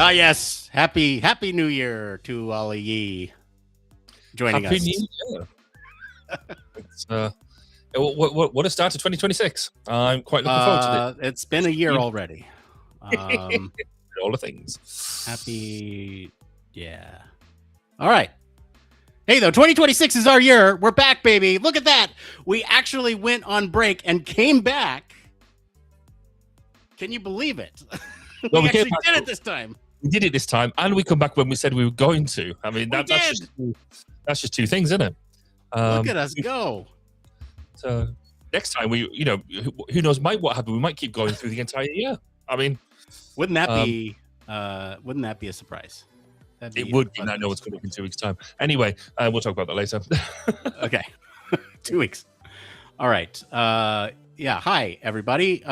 Ah, yes. Happy New Year to all of ye joining Happy us. New Year. It's, what a start to 2026. I'm quite looking forward to this. It's been a year already. All the things. Yeah. All right. Hey, though, 2026 is our year. We're back, baby. Look at that. We actually went on break and came back. Can you believe it? Well, we actually did it this time. We did it this time, and we come back when we said we were going to. I mean, that's just two things, isn't it? Look at us go. So next time who knows what happened? We might keep going through the entire year. I mean, wouldn't that be a surprise? It would be. I know what's coming up in 2 weeks' time. Anyway, we'll talk about that later. Okay. 2 weeks. All right. Yeah. Hi, everybody.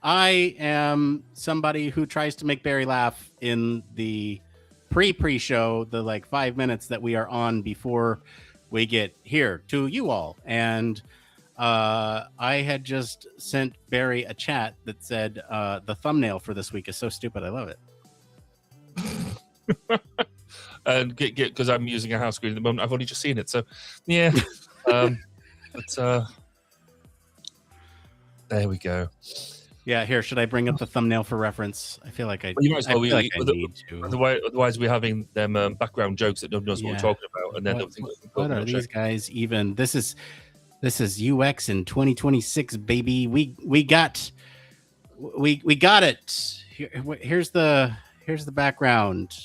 I am somebody who tries to make Barry laugh in the pre-show, the 5 minutes that we are on before we get here to you all. And I had just sent Barry a chat that said the thumbnail for this week is so stupid. I love it. And because I'm using a house screen at the moment, I've only just seen it. So, yeah. There we go. Yeah, here, should I bring up the thumbnail for reference? I feel like I you might as well. I need to. Otherwise, we're having them background jokes that nobody knows what we're talking about, and then they'll think, what are these guys even? This is UX in 2026, baby. We got it. Here's the background.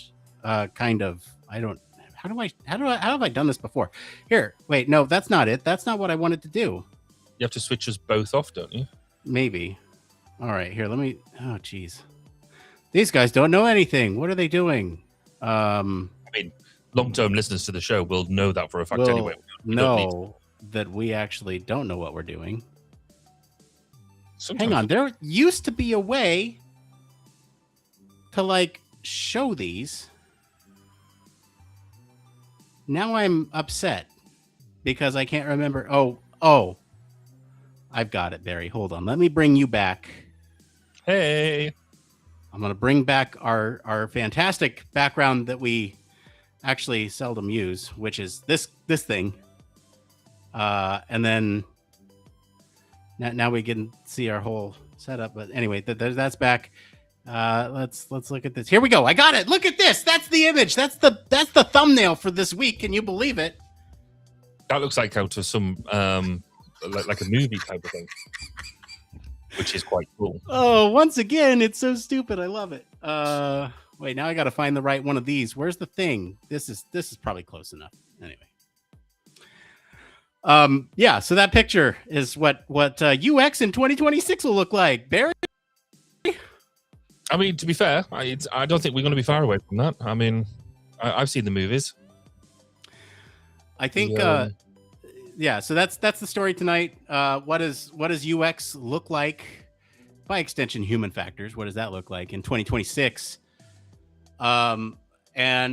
Kind of. How have I done this before? Here, wait, no, that's not it. That's not what I wanted to do. You have to switch us both off, don't you? Maybe. All right, here, let me. Oh, geez. These guys don't know anything. What are they doing? I mean, long-term listeners to the show will know that for a fact anyway. Know that we actually don't know what we're doing. Sometimes. Hang on. There used to be a way to, show these. Now I'm upset because I can't remember. Oh. I've got it, Barry. Hold on. Let me bring you back. Hey. I'm going to bring back our fantastic background that we actually seldom use, which is this thing. And then now we can see our whole setup. But anyway, that's back. Let's look at this. Here we go. I got it. Look at this. That's the image. That's the thumbnail for this week. Can you believe it? That looks like out of some like a movie type of thing, which is quite cool. Oh, once again, it's so stupid. I love it. Wait, now I got to find the right one of these. Where's the thing? This is probably close enough. Anyway. Yeah, so that picture is what UX in 2026 will look like. Barry? I mean, to be fair, I don't think we're going to be far away from that. I mean, I've seen the movies. I think yeah, so that's the story tonight. What does UX look like? By extension, human factors. What does that look like in 2026? And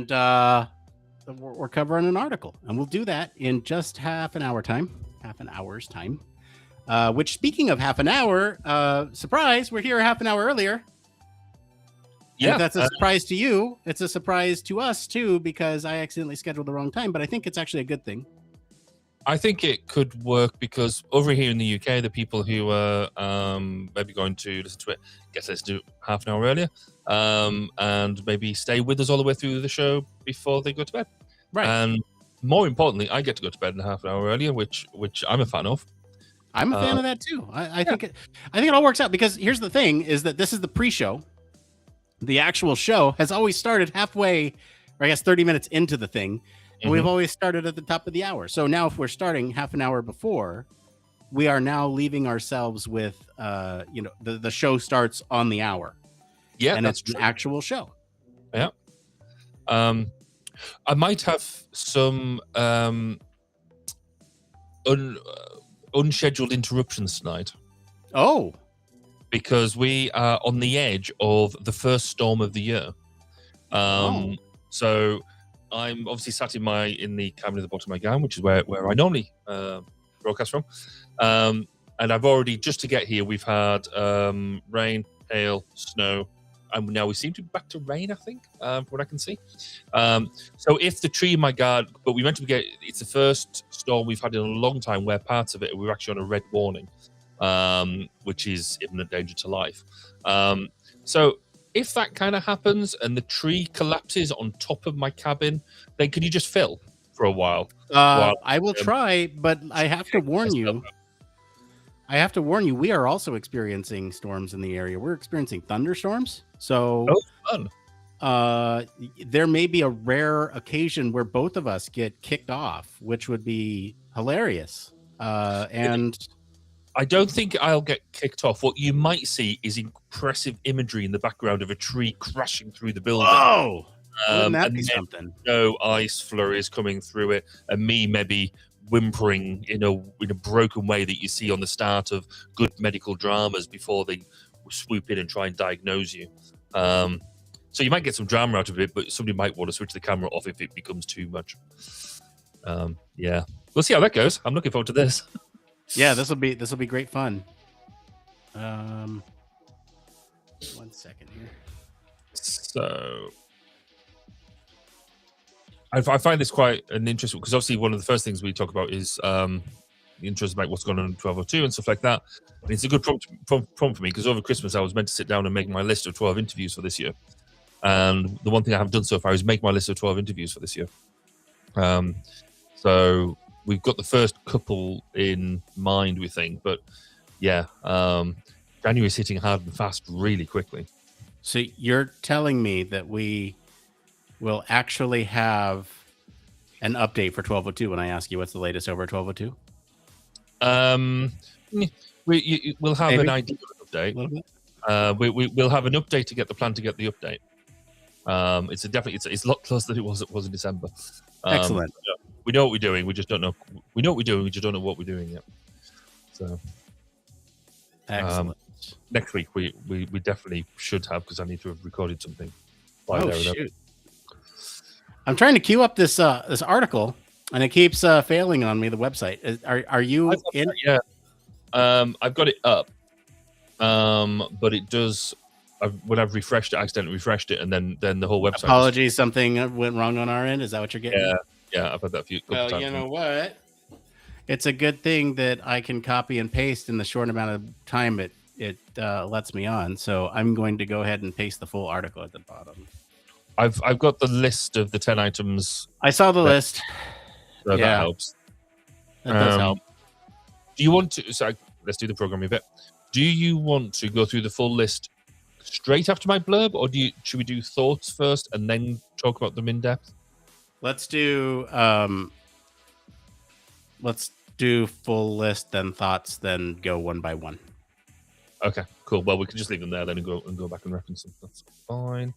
we're covering an article, and we'll do that in just half an hour's time. Which, speaking of half an hour, surprise, we're here half an hour earlier. Yeah, if that's a surprise to you. It's a surprise to us too, because I accidentally scheduled the wrong time. But I think it's actually a good thing. I think it could work because over here in the UK, the people who are maybe going to listen to it get to listen to half an hour earlier, and maybe stay with us all the way through the show before they go to bed. Right. And more importantly, I get to go to bed in half an hour earlier, which I'm a fan of. I'm a fan of that too. I think it all works out because here's the thing: is that this is the pre-show. The actual show has always started halfway, or I guess 30 minutes into the thing. And we've always started at the top of the hour. So now if we're starting half an hour before, we are now leaving ourselves with, the show starts on the hour. Yeah, and that's it's an actual show. Yeah. I might have some unscheduled interruptions tonight. Oh. Because we are on the edge of the first storm of the year. So I'm obviously sat in the cabin at the bottom of my gown, which is where I normally broadcast from. And I've already, just to get here, we've had rain, hail, snow, and now we seem to be back to rain, I think, from what I can see. So if the tree in my garden, but we meant to get, it's the first storm we've had in a long time where parts of it we're actually on a red warning, which is imminent danger to life. So if that kind of happens and the tree collapses on top of my cabin, then can you just fill for a while? I will try, but I have to warn you. We are also experiencing storms in the area. We're experiencing thunderstorms. So fun. There may be a rare occasion where both of us get kicked off, which would be hilarious. And I don't think I'll get kicked off. What you might see is impressive imagery in the background of a tree crashing through the building. Oh, wouldn't that be something? No ice flurries coming through it, and me maybe whimpering in a broken way that you see on the start of good medical dramas before they swoop in and try and diagnose you. So you might get some drama out of it, but somebody might want to switch the camera off if it becomes too much. Yeah, we'll see how that goes. I'm looking forward to this. Yeah, this will be great fun. 1 second here. So I find this quite an interesting, because obviously one of the first things we talk about is the interest about what's going on in 1202 and stuff like that. And it's a good prompt for me, because over Christmas I was meant to sit down and make my list of 12 interviews for this year. And the one thing I have done so far is make my list of 12 interviews for this year. So we've got the first couple in mind, we think. But yeah, January's hitting hard and fast really quickly. So you're telling me that we will actually have an update for 1202 when I ask you what's the latest over 1202? We'll have an idea of an update. We'll have an update to get the plan to get the update. It's a lot closer than it was in December. Excellent. We know what we're doing. We just don't know. We know what we're doing. We just don't know what we're doing yet. So, excellent. Next week we definitely should have, because I need to have recorded something. Shoot! I'm trying to queue up this article, and it keeps failing on me. The website. Are you in? Yeah. I've got it up. But it does. When I've refreshed it, I accidentally refreshed it, and then the whole website. Apologies, something went wrong on our end. Is that what you're getting? Yeah, I've had that a few times. Well, you know what? It's a good thing that I can copy and paste in the short amount of time it lets me on. So I'm going to go ahead and paste the full article at the bottom. I've got the list of the 10 items. I saw the list. So that helps. That does help. Do you want to? So let's do the programming bit. Do you want to go through the full list straight after my blurb, or should we do thoughts first and then talk about them in depth? Let's do full list, then thoughts, then go one by one. Okay, cool. Well, we can just leave them there then and go back and reference them. That's fine.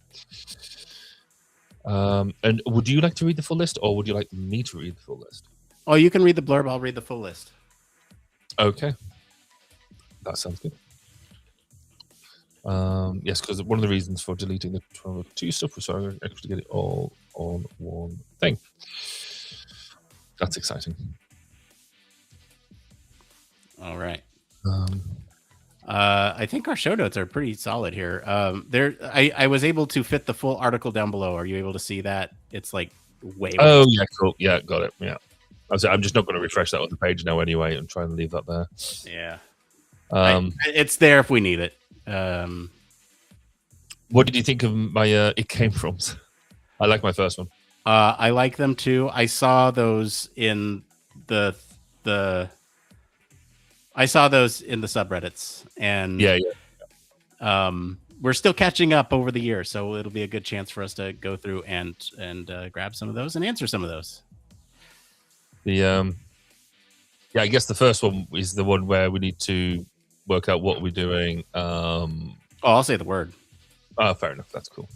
And would you like to read the full list, or would you like me to read the full list? Oh, you can read the blurb. I'll read the full list. Okay, that sounds good. Yes, because one of the reasons for deleting the 1202 stuff was so I actually get it all on one thing. That's exciting. All right. I think our show notes are pretty solid here. I was able to fit the full article down below. Are you able to see that? It's like way. Oh yeah, cool. Yeah, got it. Yeah. I'm just not going to refresh that other page now anyway, and try and leave that there. Yeah. It's there if we need it. What did you think of my It Came From? I like my first one. I like them too. I saw those in the subreddits, and we're still catching up over the year, so it'll be a good chance for us to go through and grab some of those and answer some of those. I guess the first one is the one where we need to work out what we're doing. I'll say the word. Fair enough. That's cool.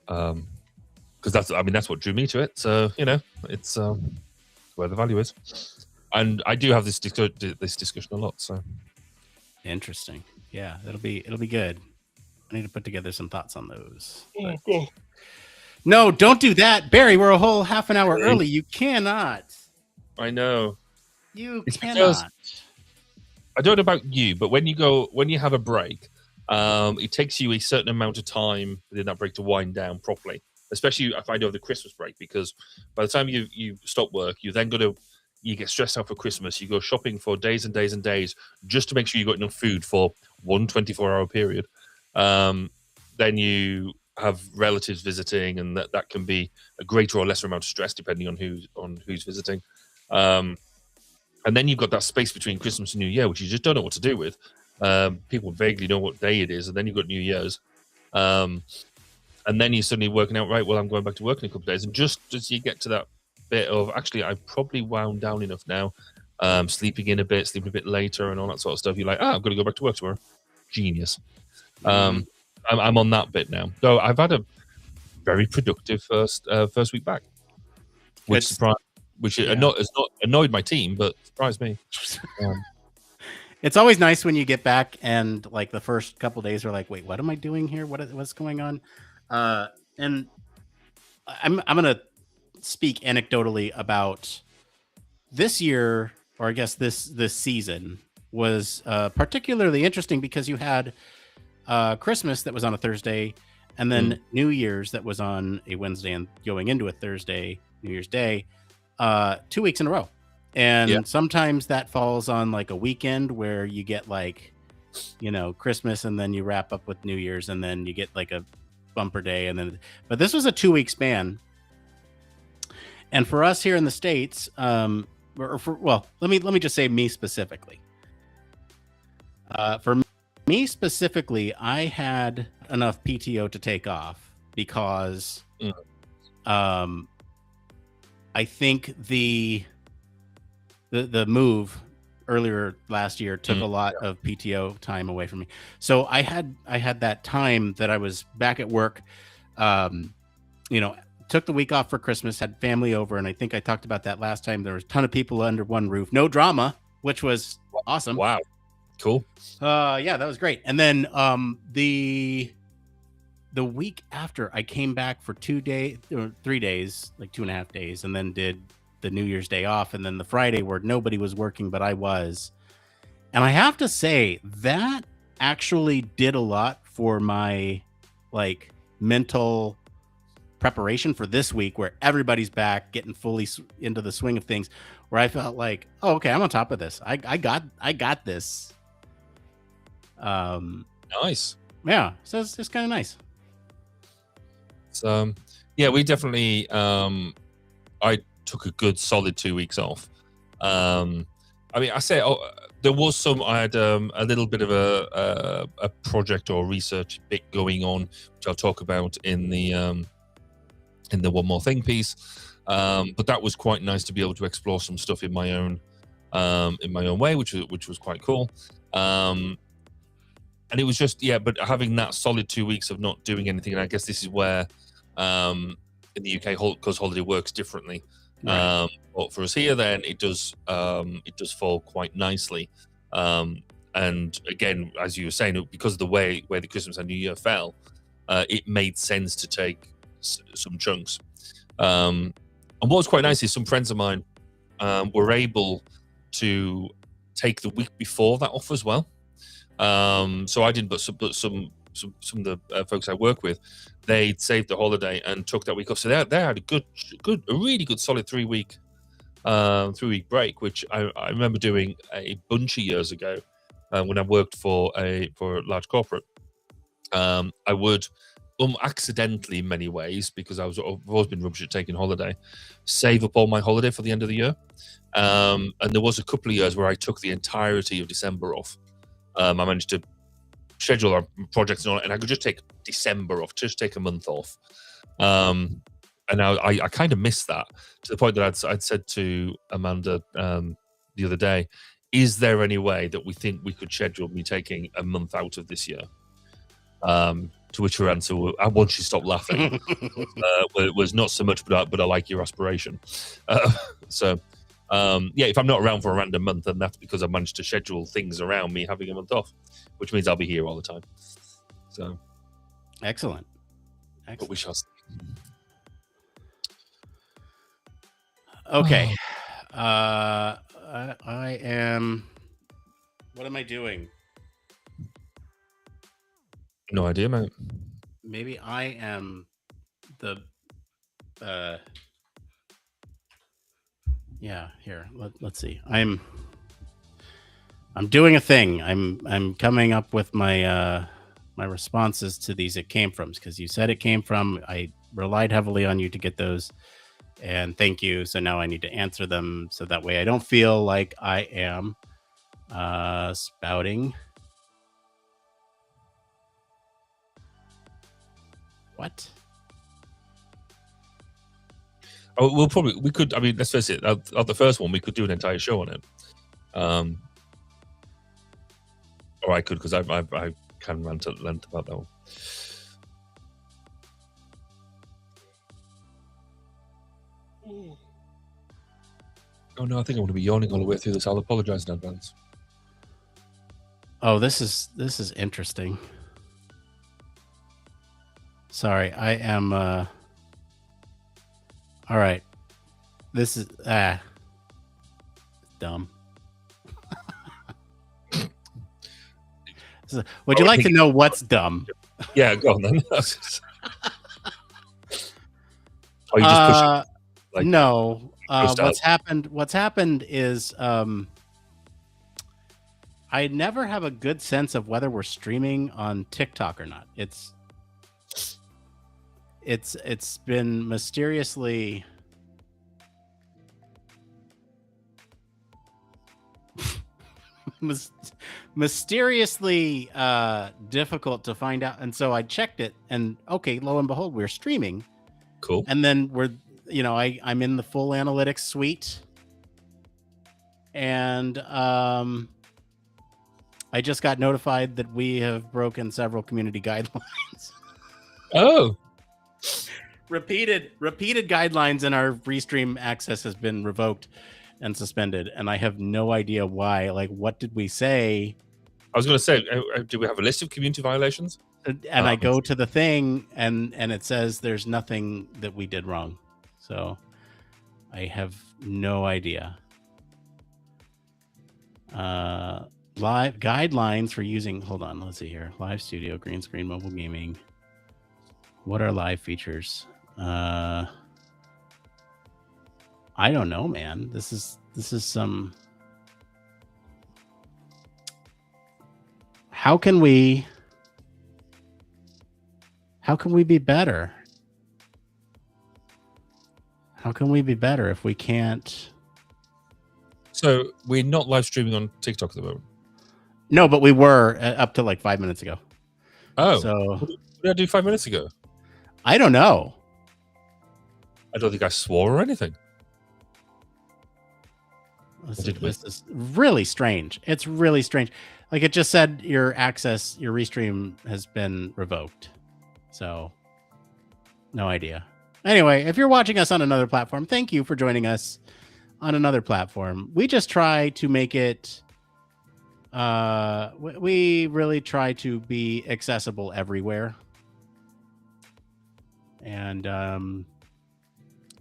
Because that's what drew me to it. So it's where the value is, and I do have this discussion a lot. So interesting. Yeah, it'll be good. I need to put together some thoughts on those. Oh, cool. No, don't do that, Barry. We're a whole half an hour early. You cannot. I know. You cannot. I don't know about you, but when you have a break, it takes you a certain amount of time within that break to wind down properly, especially if I know the Christmas break, because by the time you stop work, you get stressed out for Christmas. You go shopping for days and days and days just to make sure you got enough food for one 24-hour period. Then you have relatives visiting, and that can be a greater or lesser amount of stress depending on who's visiting. And then you've got that space between Christmas and New Year, which you just don't know what to do with. People vaguely know what day it is, and then you've got New Year's. And then you're suddenly working out, right, well, I'm going back to work in a couple of days. And just as you get to that bit of, actually, I've probably wound down enough now, sleeping a bit later and all that sort of stuff, you're like, I've got to go back to work tomorrow. Genius. I'm on that bit now. So I've had a very productive first week back, which surprised. Which has not annoyed my team, but surprised me. It's always nice when you get back and like the first couple days are like, wait, what am I doing here? What's going on? And I'm gonna speak anecdotally about this year, or I guess this season was particularly interesting because you had Christmas that was on a Thursday, and then New Year's that was on a Wednesday and going into a Thursday, New Year's Day. 2 weeks in a row, and sometimes that falls on like a weekend where you get like, Christmas, and then you wrap up with New Year's, and then you get like a bumper day, and then. But this was a 2 week span, and for us here in the States, let me just say me specifically. For me specifically, I had enough PTO to take off because, I think the move earlier last year took a lot of PTO time away from me. So I had that time that I was back at work, took the week off for Christmas, had family over. And I think I talked about that last time. There was a ton of people under one roof, no drama, which was awesome. Wow. Cool. Yeah, that was great. And then the week after, I came back for 3 days, like 2.5 days, and then did the New Year's Day off, and then the Friday where nobody was working, but I was. And I have to say that actually did a lot for my like mental preparation for this week, where everybody's back, getting fully into the swing of things, where I felt like, oh, okay, I'm on top of this. I got this. Nice. Yeah, so it's kind of nice. So, we definitely. I took a good solid 2 weeks off. There was some. I had a little bit of a project or research bit going on, which I'll talk about in the One More Thing piece. But that was quite nice to be able to explore some stuff in my own way, which was quite cool. And it was just, but having that solid 2 weeks of not doing anything, and I guess this is where, in the UK, because holiday works differently. Right. But for us here, then it does fall quite nicely. And again, as you were saying, because of the way the Christmas and New Year fell, it made sense to take some chunks. And what was quite nice is some friends of mine were able to take the week before that off as well. So I didn't, but some of the folks I work with, they'd saved the holiday and took that week off. So they had a really good solid 3 week break, which I remember doing a bunch of years ago when I worked for a large corporate. I would accidentally, in many ways, because I've always been rubbish at taking holiday, save up all my holiday for the end of the year. And there was a couple of years where I took the entirety of December off. I managed to schedule our projects and all, and I could just take December off, just take a month off. And I kind of missed that, to the point that I'd said to Amanda the other day, is there any way that we think we could schedule me taking a month out of this year? To which her answer, once she stopped laughing, was not so much, but I like your aspiration. If I'm not around for a random month, then that's because I managed to schedule things around me having a month off, which means I'll be here all the time. So, excellent. But we shall see. Okay. I am. What am I doing? No idea, mate. Maybe I am the. Yeah. Here. Let's see. I'm doing a thing. I'm coming up with my my responses to these it came froms, because you said it came from. I relied heavily on you to get those, and thank you. So now I need to answer them, so that way I don't feel like I am spouting. What? Oh, we could. I mean, let's face it. Of the first one, we could do an entire show on it. Or I could, because I can rant about that one. Oh no, I think I'm going to be yawning all the way through this. I'll apologize in advance. Oh, this is interesting. Sorry, I am. All right, this is dumb. Would you like to know what's dumb? Yeah, go on then. Oh, you just push it. Like, no. What's happened is I never have a good sense of whether we're streaming on TikTok or not. It's been mysteriously difficult to find out, and so I checked it, and okay, lo and behold, we're streaming. Cool. And then I'm in the full analytics suite, and I just got notified that we have broken several community guidelines. Oh. Repeated guidelines, and our restream access has been revoked and suspended, and I have no idea why. Like, what did we say? I was going to say, do we have a list of community violations? And I go to the thing, and it says there's nothing that we did wrong. So I have no idea. Live guidelines for using. Hold on, let's see here. Live studio, green screen, mobile gaming. What are live features? I don't know, man. This is some. How can we be better? How can we be better if we can't? So we're not live streaming on TikTok at the moment. No, but we were up to like 5 minutes ago. Oh, so what did I do 5 minutes ago? I don't know. I don't think I swore or anything. This is really strange. It's really strange. Like, it just said your restream has been revoked. So, no idea. Anyway, if you're watching us on another platform, thank you for joining us on another platform. We just try to make it. We really try to be accessible everywhere. And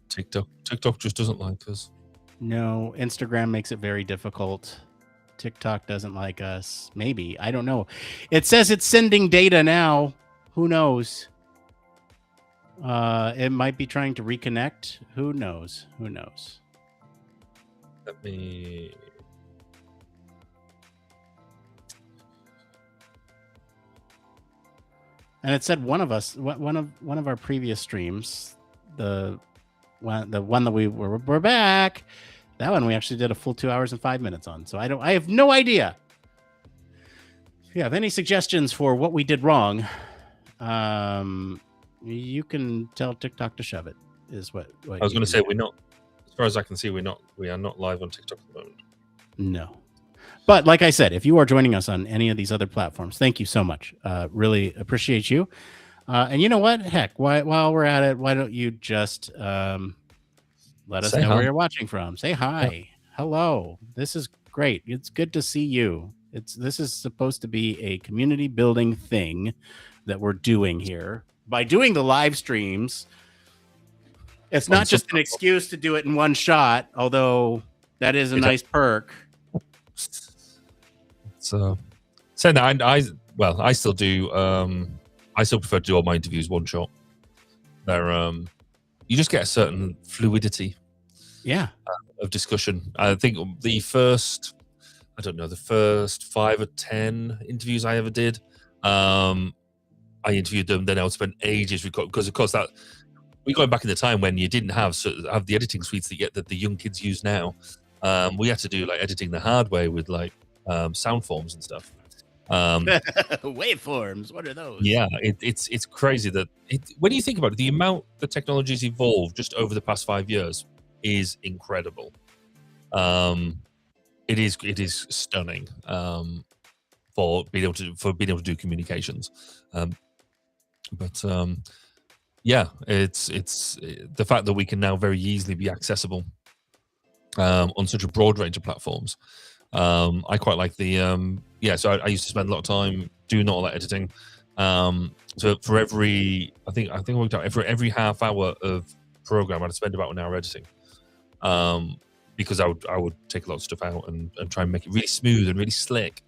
TikTok just doesn't like us. No, Instagram makes it very difficult. TikTok doesn't like us. Maybe. I don't know. It says it's sending data now. Who knows? It might be trying to reconnect. Who knows? Let me. And it said one of our previous streams, the one that we're back. That one we actually did a full 2 hours and 5 minutes on. So I have no idea. If you have any suggestions for what we did wrong, you can tell TikTok to shove it. Is what I was going to say. We're not, as far as I can see, we are not live on TikTok at the moment. No. But like I said, if you are joining us on any of these other platforms, thank you so much. Really appreciate you. And you know what? Heck, while we're at it, why don't you just let us know where you're watching from? Say hi. Yeah. Hello. This is great. It's good to see you. This is supposed to be a community building thing that we're doing here. By doing the live streams, it's not just an excuse to do it in one shot, although that is a nice perk. So that I still do I still prefer to do all my interviews one shot. They're you just get a certain fluidity of discussion. I think the first 5 or 10 interviews I ever did, I interviewed them, then I would spend ages because of course that we going back in the time when you didn't have the editing suites that the young kids use now. We had to do like editing the hard way with like sound forms and stuff. Waveforms, what are those? Yeah, it's crazy that when you think about it, the amount the technology's evolved just over the past 5 years is incredible. It is stunning for being able to do communications. Yeah, it's the fact that we can now very easily be accessible on such a broad range of platforms. I quite like the so I used to spend a lot of time doing all that editing. So for every I think I worked out for every half hour of program I'd spend about an hour editing. Because I would take a lot of stuff out and try and make it really smooth and really slick.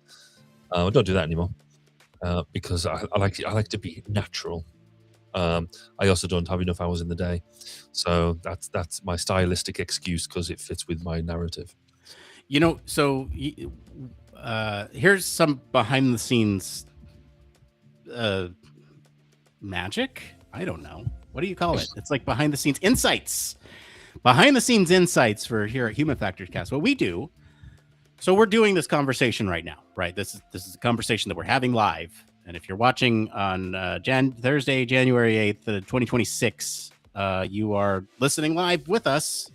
I don't do that anymore because I like to be natural. I also don't have enough hours in the day, so that's my stylistic excuse because it fits with my narrative. So here's some behind the scenes magic. I don't know. What do you call it? It's like behind the scenes insights. Behind the scenes insights for here at Human Factors Cast. What we do. So we're doing this conversation right now, right? This is a conversation that we're having live. And if you're watching on Thursday, January 8th, 2026, you are listening live with us.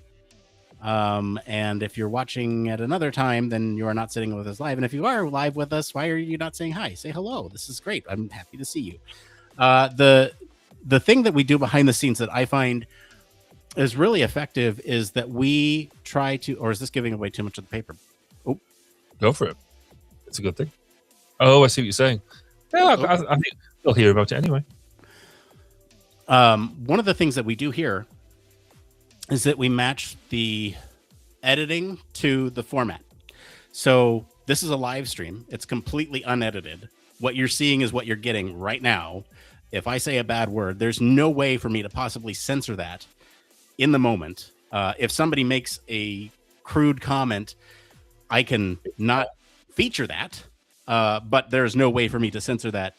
And if you're watching at another time, then you are not sitting with us live. And if you are live with us, why are you not saying hi? Say hello. This is great. I'm happy to see you. The thing that we do behind the scenes that I find is really effective is that we try to, or is this giving away too much of the paper? Oh, go for it. It's a good thing. Oh, I see what you're saying. Yeah, I think they'll hear about it anyway. One of the things that we do here is that we match the editing to the format. So this is a live stream. It's completely unedited. What you're seeing is what you're getting right now. If I say a bad word, there's no way for me to possibly censor that in the moment. If somebody makes a crude comment, I can not feature that. But there's no way for me to censor that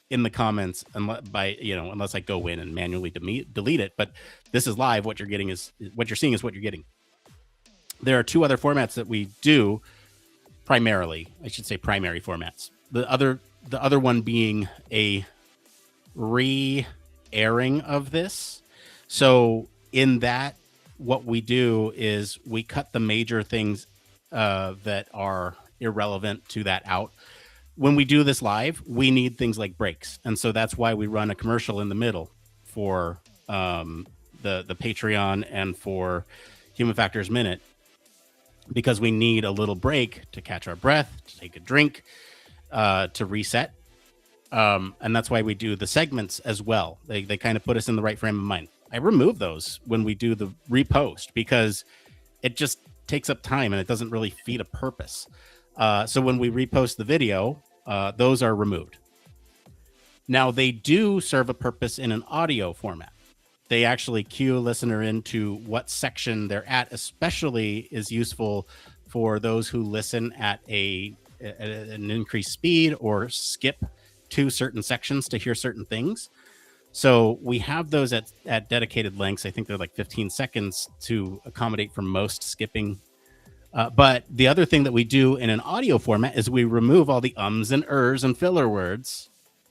in the comments unless I go in and manually delete it. But this is live. What you're getting is what you're seeing is what you're getting. There are two other formats that we do primarily. I should say primary formats. The other one being a re-airing of this. So in that, what we do is we cut the major things that are irrelevant to that out. When we do this live, we need things like breaks. And so that's why we run a commercial in the middle for the Patreon and for Human Factors Minute, because we need a little break to catch our breath, to take a drink, to reset. And that's why we do the segments as well. They kind of put us in the right frame of mind. I remove those when we do the repost because it just takes up time and it doesn't really feed a purpose. So when we repost the video, those are removed. Now they do serve a purpose in an audio format. They actually cue a listener into what section they're at, especially is useful for those who listen at an increased speed or skip to certain sections to hear certain things. So we have those at dedicated lengths. I think they're like 15 seconds to accommodate for most skipping. But the other thing that we do in an audio format is we remove all the ums and ers and filler words.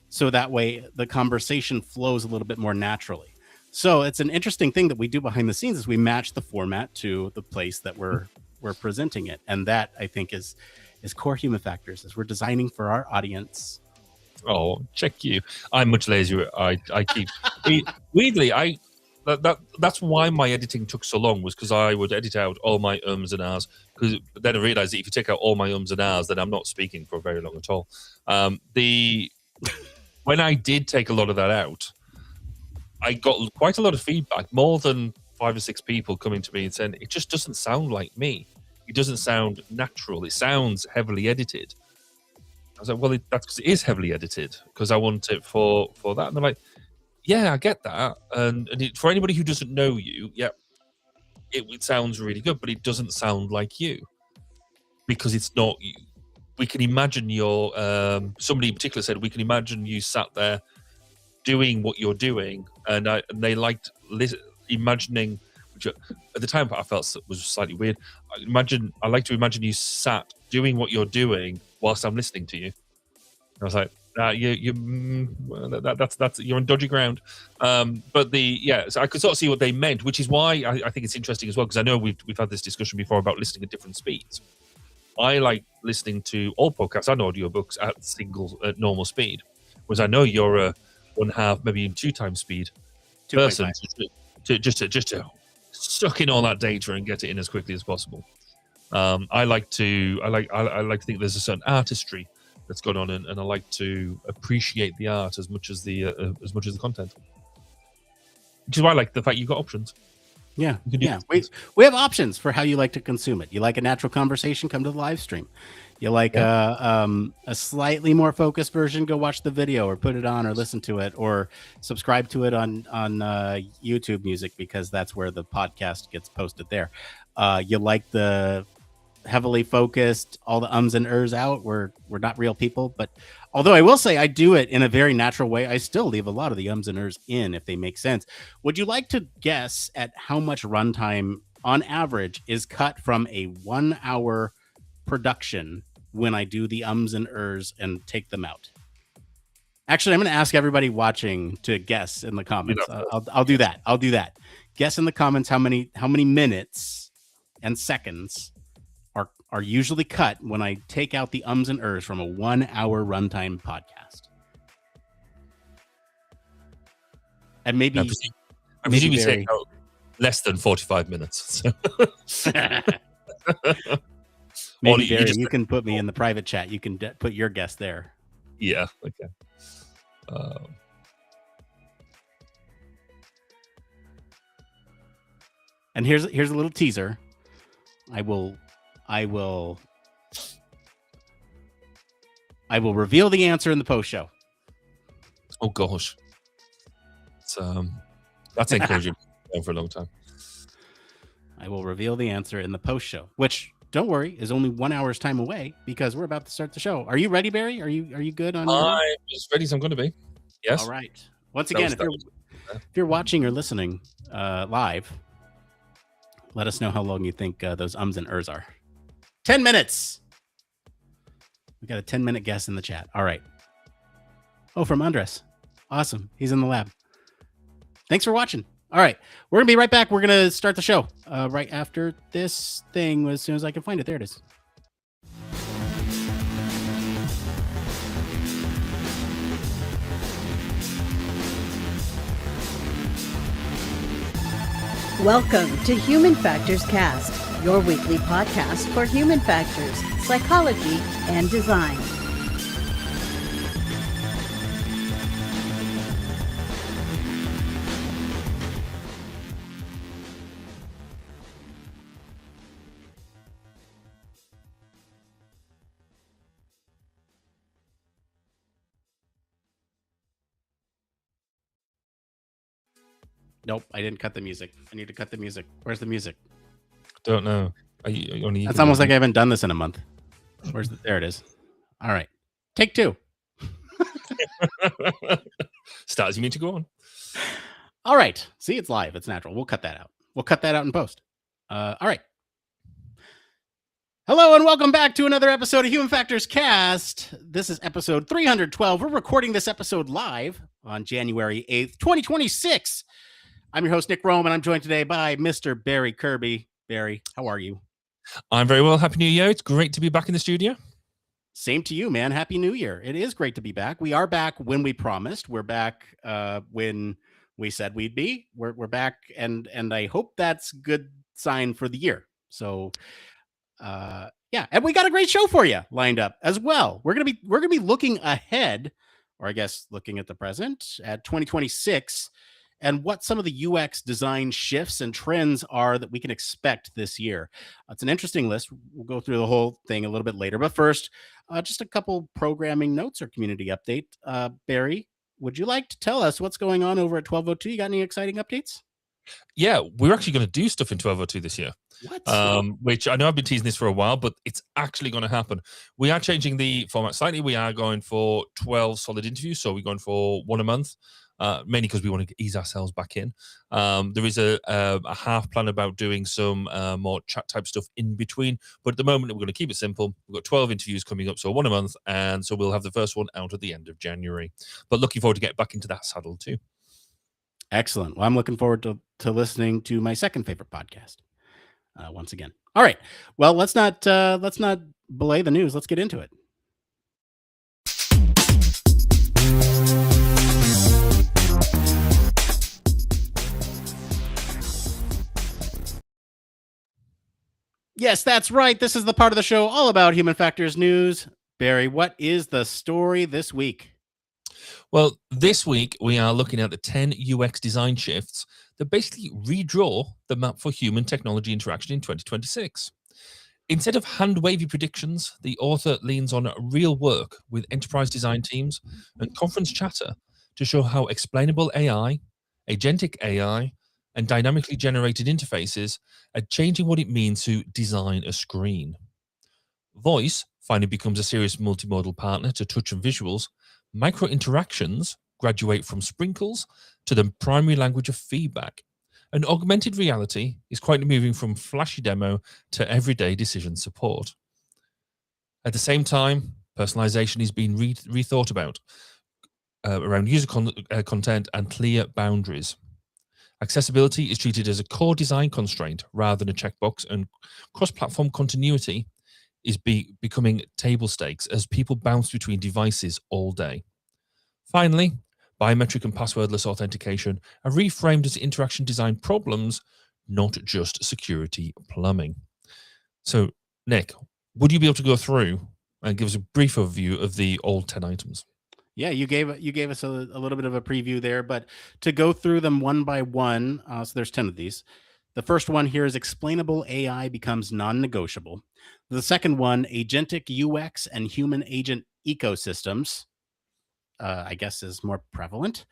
So that way the conversation flows a little bit more naturally. So it's an interesting thing that we do behind the scenes is we match the format to the place that we're presenting it. And that I think is core Human Factors, as we're designing for our audience. Oh, check you. I'm much lazier. I keep weirdly that's why my editing took so long, was because I would edit out all my ums and ahs. Because then I realized that if you take out all my ums and ahs, then I'm not speaking for very long at all. When I did take a lot of that out, I got quite a lot of feedback, more than 5 or 6 people coming to me and saying, it just doesn't sound like me. It doesn't sound natural. It sounds heavily edited. was like, well, that's because it is heavily edited, because I want it for that. And they're like, yeah, I get that. And for anybody who doesn't know you, yeah, it sounds really good, but it doesn't sound like you, because it's not you. We can imagine your somebody in particular said, we can imagine you sat there doing what you're doing, and they liked imagining, which at the time I felt was slightly weird. I like to imagine you sat doing what you're doing whilst I'm listening to you. I was like, that's you're on dodgy ground. But so I could sort of see what they meant, which is why I think it's interesting as well, because I know we've had this discussion before about listening at different speeds. I like listening to all podcasts and audiobooks at normal speed, whereas I know you're a 1/2, maybe even 2 times speed person just to suck in all that data and get it in as quickly as possible. I like to think there's a certain artistry that's gone on, and I like to appreciate the art as much as the content, which is why I like the fact you've got options. Yeah. We have options for how you like to consume it. You like a natural conversation, come to the live stream. You like a slightly more focused version, go watch the video or put it on or listen to it or subscribe to it on YouTube Music, because that's where the podcast gets posted there. You like the heavily focused, all the ums and ers out. We're not real people, but although I will say I do it in a very natural way, I still leave a lot of the ums and ers in if they make sense. Would you like to guess at how much runtime on average is cut from a 1 hour production when I do the ums and ers and take them out? Actually, I'm going to ask everybody watching to guess in the comments. I'll do that. Guess in the comments how many minutes and seconds are usually cut when I take out the ums and ers from a 1 hour runtime podcast. And maybe I presume you say less than 45 minutes. Maybe Barry, you can put me in the private chat. You can put your guess there. Yeah. Okay. And here's a little teaser. I will reveal the answer in the post show. Oh gosh, that's encouraging for a long time. I will reveal the answer in the post show, which, don't worry, is only 1 hour's time away, because we're about to start the show. Are you ready, Barry? Are you good on? I'm as ready as I'm going to be. Yes. All right. Once again, if you're watching or listening live, let us know how long you think those ums and ers are. 10 minutes. We got a 10-minute guess in the chat. All right. Oh, from Andres. Awesome. He's in the lab. Thanks for watching. All right. We're going to be right back. We're going to start the show right after this thing, as soon as I can find it. There it is. Welcome to Human Factors Cast, your weekly podcast for human factors, psychology, and design. Nope, I didn't cut the music. I need to cut the music. Where's the music? Don't know. That's almost like I haven't done this in a month. There it is. All right. Take 2. Start as you mean to go on. All right. See, it's live. It's natural. We'll cut that out. We'll cut that out in post. All right. Hello and welcome back to another episode of Human Factors Cast. This is episode 312. We're recording this episode live on January 8th, 2026. I'm your host, Nick Roome, and I'm joined today by Mr. Barry Kirby. Barry, how are you? I'm very well. Happy New Year. It's great to be back in the studio. Same to you, man. Happy New Year. It is great to be back. We are back when we promised. We're back when we said we'd be. We're back, and I hope that's a good sign for the year. So, yeah, and we got a great show for you lined up as well. We're gonna be looking ahead, or I guess looking at the present, at 2026. and what some of the UX design shifts and trends are that we can expect this year. It's an interesting list. We'll go through the whole thing a little bit later. But first, just a couple programming notes or community update. Barry, would you like to tell us what's going on over at 1202? You got any exciting updates? Yeah, we're actually going to do stuff in 1202 this year. What? Which I know I've been teasing this for a while, but it's actually going to happen. We are changing the format slightly. We are going for 12 solid interviews. So we're going for one a month, mainly because we want to ease ourselves back in. There is a half plan about doing some more chat type stuff in between. But at the moment, we're going to keep it simple. We've got 12 interviews coming up, so one a month. And so we'll have the first one out at the end of January. But looking forward to get back into that saddle too. Excellent. Well, I'm looking forward to listening to my second favorite podcast. Once again. All right. Well, let's not belay the news. Let's get into it. Yes, that's right. This is the part of the show all about human factors news. Barry, what is the story this week? Well, this week we are looking at the 10 UX design shifts that basically redraw the map for human technology interaction in 2026. Instead of hand-wavy predictions, the author leans on real work with enterprise design teams and conference chatter to show how explainable AI, agentic AI, and dynamically generated interfaces are changing what it means to design a screen. Voice finally becomes a serious multimodal partner to touch and visuals. Micro interactions graduate from sprinkles to the primary language of feedback. And augmented reality is quietly moving from flashy demo to everyday decision support. At the same time, personalization is being rethought about around user content and clear boundaries. Accessibility is treated as a core design constraint rather than a checkbox, and cross-platform continuity is becoming table stakes as people bounce between devices all day. Finally, biometric and passwordless authentication are reframed as interaction design problems, not just security plumbing. So, Nick, would you be able to go through and give us a brief overview of the all 10 items? Yeah, you gave us a little bit of a preview there, but to go through them one by one, so there's 10 of these. The first one here is explainable AI becomes non-negotiable. The second one, agentic UX and human agent ecosystems, I guess is more prevalent.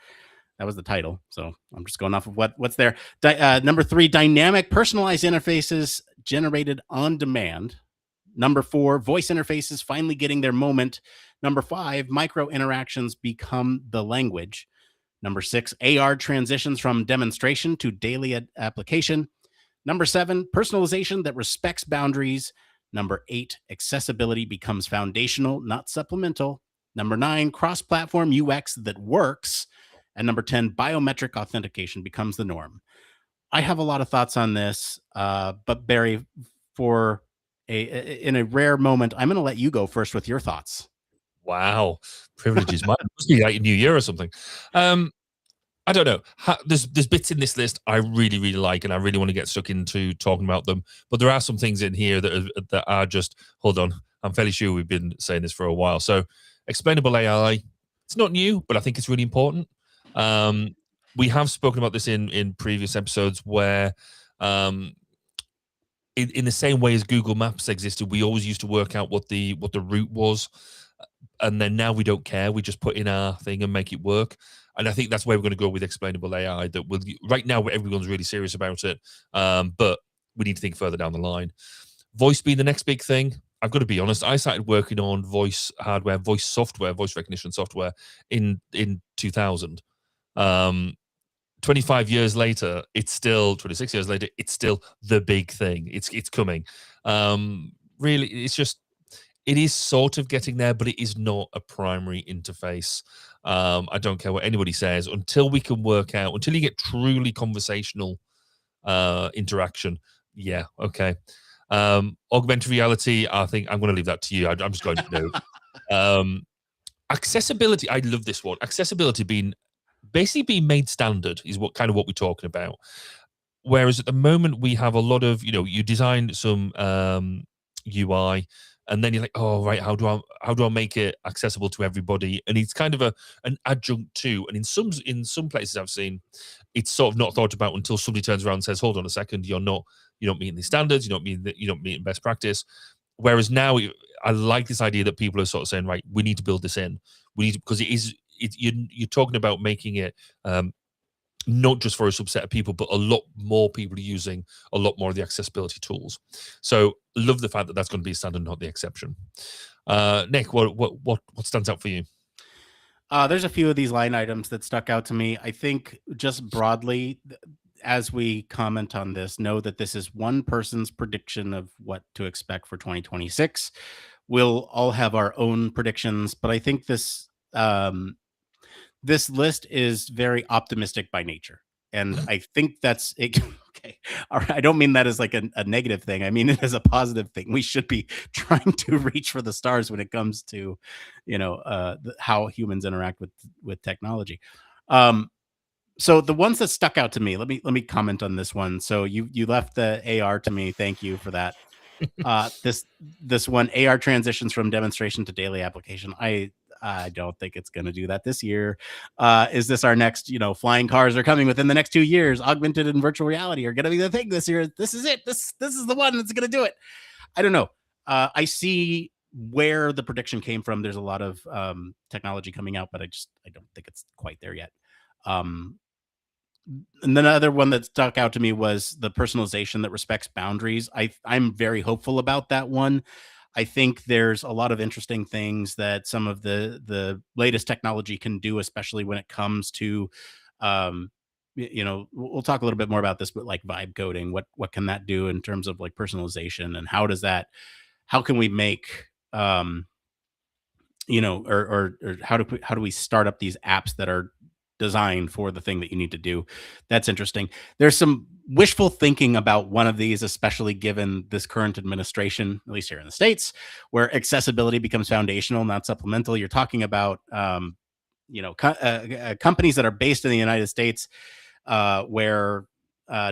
That was the title, so I'm just going off of what's there. Number 3, dynamic personalized interfaces generated on demand. Number 4, voice interfaces finally getting their moment. Number 5, micro interactions become the language. Number 6, AR transitions from demonstration to daily application. Number 7, personalization that respects boundaries. Number 8, accessibility becomes foundational, not supplemental. Number 9, cross-platform UX that works. And number 10, biometric authentication becomes the norm. I have a lot of thoughts on this, but Barry, in a rare moment, I'm going to let you go first with your thoughts. Wow, privileges. Mine must be like a new year or something. I don't know. There's bits in this list I really, really like, and I really want to get stuck into talking about them. But there are some things in here that are just, hold on, I'm fairly sure we've been saying this for a while. So explainable AI, it's not new, but I think it's really important. We have spoken about this in previous episodes where in the same way as Google Maps existed, we always used to work out what the route was. And then now we don't care. We just put in our thing and make it work. And I think that's where we're going to go with explainable AI. That right now everyone's really serious about it, but we need to think further down the line. Voice being the next big thing. I've got to be honest. I started working on voice hardware, voice software, voice recognition software in 2000. 25 years later, it's still 26 years later. It's still the big thing. It's coming. Really, it's just. It is sort of getting there, but it is not a primary interface. I don't care what anybody says until we can work out, until you get truly conversational interaction. Yeah, okay. Augmented reality, I think I'm going to leave that to you. I'm just going to know. Accessibility, I love this one. Accessibility being made standard is what we're talking about. Whereas at the moment we have a lot of, you design some UI. And then you're like, oh, right, how do I make it accessible to everybody? And it's kind of an adjunct to, and in some places I've seen, it's sort of not thought about until somebody turns around and says, hold on a second, you're not meeting these standards, you're not meeting best practice. Whereas now I like this idea that people are sort of saying, right, we need to build this in. We need to, because you're talking about making it not just for a subset of people, but a lot more people using a lot more of the accessibility tools. So love the fact that that's going to be a standard, not the exception. Nick, what stands out for you? There's a few of these line items that stuck out to me. I think just broadly, as we comment on this, know that this is one person's prediction of what to expect for 2026. We'll all have our own predictions, but I think this this list is very optimistic by nature, and I think that's it. Okay, all right. I don't mean that as like a negative thing. I mean it as a positive thing. We should be trying to reach for the stars when it comes to, how humans interact with technology. So the ones that stuck out to me, let me comment on this one. So you left the AR to me. Thank you for that. This one, AR transitions from demonstration to daily application. I don't think it's going to do that this year. Is this our next, flying cars are coming within the next 2 years, augmented and virtual reality are going to be the thing this year. This is it. This is the one that's going to do it. I don't know. I see where the prediction came from. There's a lot of technology coming out, but I don't think it's quite there yet. And then another one that stuck out to me was the personalization that respects boundaries. I'm very hopeful about that one. I think there's a lot of interesting things that some of the latest technology can do, especially when it comes to, we'll talk a little bit more about this, but like vibe coding, what can that do in terms of like personalization, and how can we make, or how do we start up these apps that are designed for the thing that you need to do? That's interesting. There's some wishful thinking about one of these, especially given this current administration, at least here in the States, where accessibility becomes foundational, not supplemental. You're talking about, companies that are based in the United States, where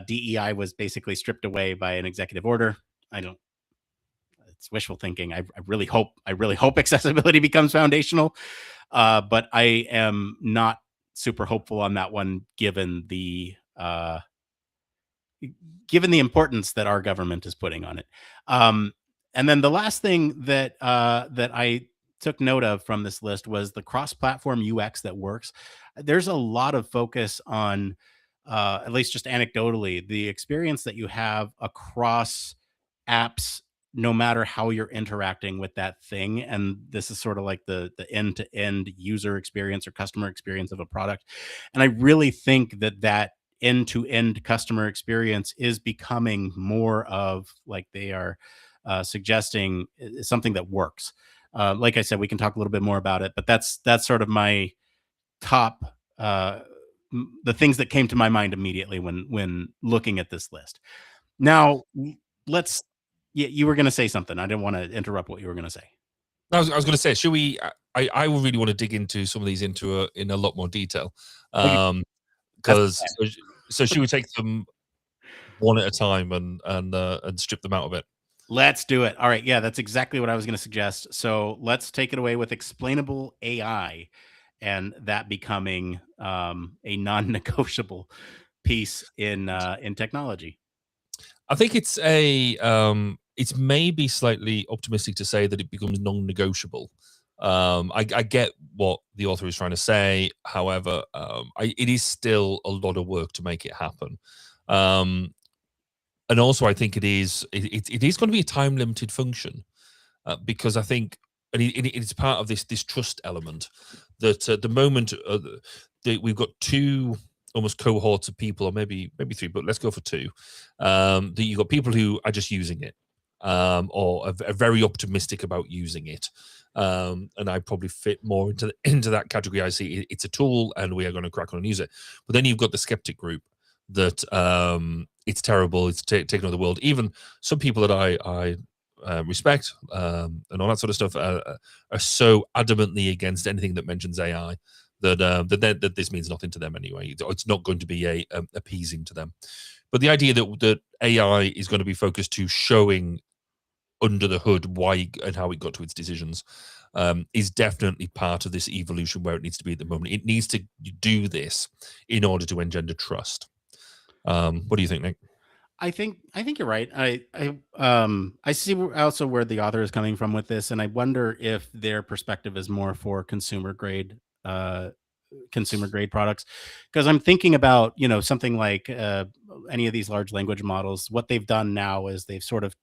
DEI was basically stripped away by an executive order. It's wishful thinking. I really hope accessibility becomes foundational, but I am not super hopeful on that one, given the importance that our government is putting on it. And then the last thing that I took note of from this list was the cross-platform UX that works. There's a lot of focus on, at least just anecdotally, the experience that you have across apps, no matter how you're interacting with that thing. And this is sort of like the end-to-end user experience or customer experience of a product. And I really think that end-to-end customer experience is becoming more of, like they are suggesting, something that works. Like I said, we can talk a little bit more about it, but that's sort of my top, the things that came to my mind immediately when looking at this list. Now, you were going to say something. I didn't want to interrupt what you were going to say. I was going to say, should we? I really want to dig into some of these in a lot more detail. Because so should we take them one at a time and strip them out of it? Let's do it. All right. Yeah, that's exactly what I was going to suggest. So let's take it away with explainable AI, and that becoming a non-negotiable piece in technology. I think it's it's maybe slightly optimistic to say that it becomes non-negotiable. I get what the author is trying to say. However, it is still a lot of work to make it happen. And also, I think it is going to be a time-limited function, because I think, and it's part of this trust element, that at the moment we've got two almost cohorts of people, or maybe three, but let's go for two. That you've got people who are just using it, or are very optimistic about using it. And I probably fit more into that category. I see it's a tool and we are going to crack on and use it. But then you've got the skeptic group that it's terrible, it's taking over the world. Even some people that I respect and all that sort of stuff are so adamantly against anything that mentions AI that this means nothing to them anyway. It's not going to be appeasing to them. But the idea that AI is going to be focused to showing under the hood, why and how it got to its decisions, is definitely part of this evolution where it needs to be at the moment. It needs to do this in order to engender trust. What do you think, Nick? I think you're right. I see also where the author is coming from with this, and I wonder if their perspective is more for consumer grade products, because I'm thinking about, something like any of these large language models. What they've done now is they've sort of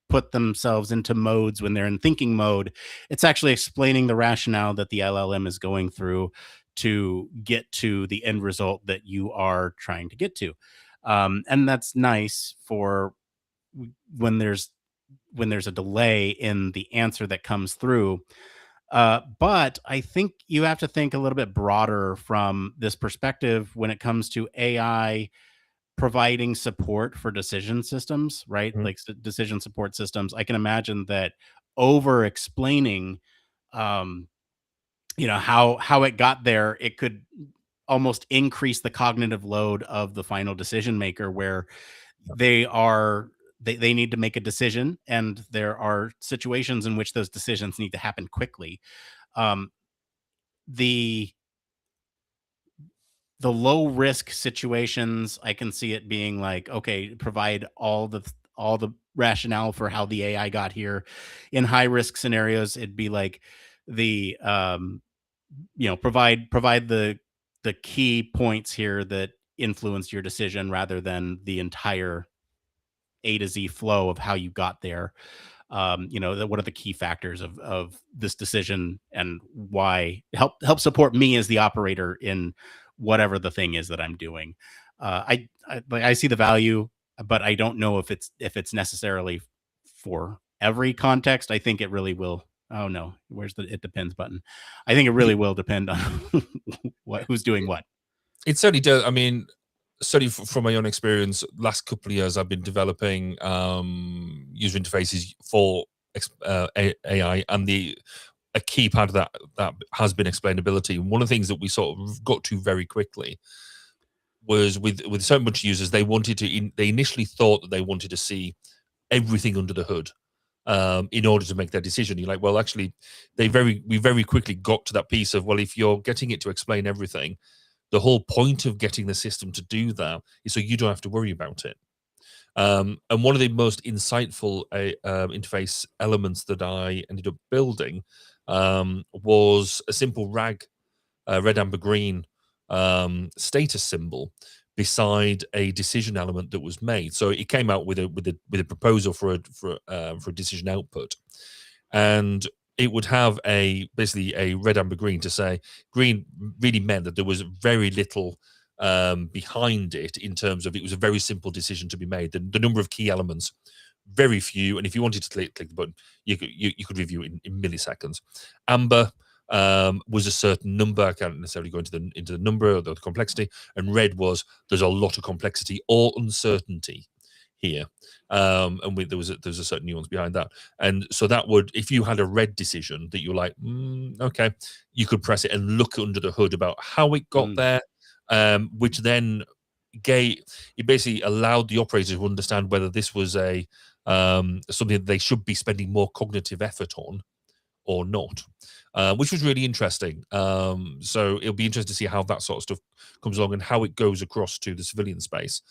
put themselves into modes. When they're in thinking mode, it's actually explaining the rationale that the LLM is going through to get to the end result that you are trying to get to. And that's nice for when there's a delay in the answer that comes through. But I think you have to think a little bit broader from this perspective when it comes to AI providing support for decision systems, right? Mhm. Like decision support systems. I can imagine that over explaining, um, how it got there, it could almost increase the cognitive load of the final decision maker, where they are they need to make a decision, and there are situations in which those decisions need to happen quickly. um, the the low risk situations, I can see it being like, okay, provide all the rationale for how the AI got here. In high risk scenarios, it'd be like the provide the key points here that influence your decision, rather than the entire A to Z flow of how you got there. What are the key factors of this decision, and why help support me as the operator in whatever the thing is that I'm doing. I see the value, but I don't know if it's necessarily for every context. I think it really will. Oh no, where's the it depends button? I think it really will depend on who's doing what. It certainly does. I mean, certainly from my own experience, last couple of years, I've been developing user interfaces for AI, and a key part of that has been explainability. And one of the things that we sort of got to very quickly was with certain bunch of users, they initially thought that they wanted to see everything under the hood in order to make their decision. You're like, well, actually, we very quickly got to that piece of, well, if you're getting it to explain everything, the whole point of getting the system to do that is so you don't have to worry about it. And one of the most insightful interface elements that I ended up building was a simple RAG, red, amber, green status symbol beside a decision element that was made. So it came out with a proposal for a decision output, and it would have basically a red, amber, green to say green really meant that there was very little behind it, in terms of it was a very simple decision to be made. The number of key elements, very few, and if you wanted to click the button, you could review it in milliseconds. Amber was a certain number. I can't necessarily go into the number or the complexity. And red was, there's a lot of complexity or uncertainty here. And there's a certain nuance behind that. And so that would, if you had a red decision that you're like, okay, you could press it and look under the hood about how it got there, which then it basically allowed the operator to understand whether this was a something that they should be spending more cognitive effort on or not, which was really interesting. So it'll be interesting to see how that sort of stuff comes along and how it goes across to the civilian space.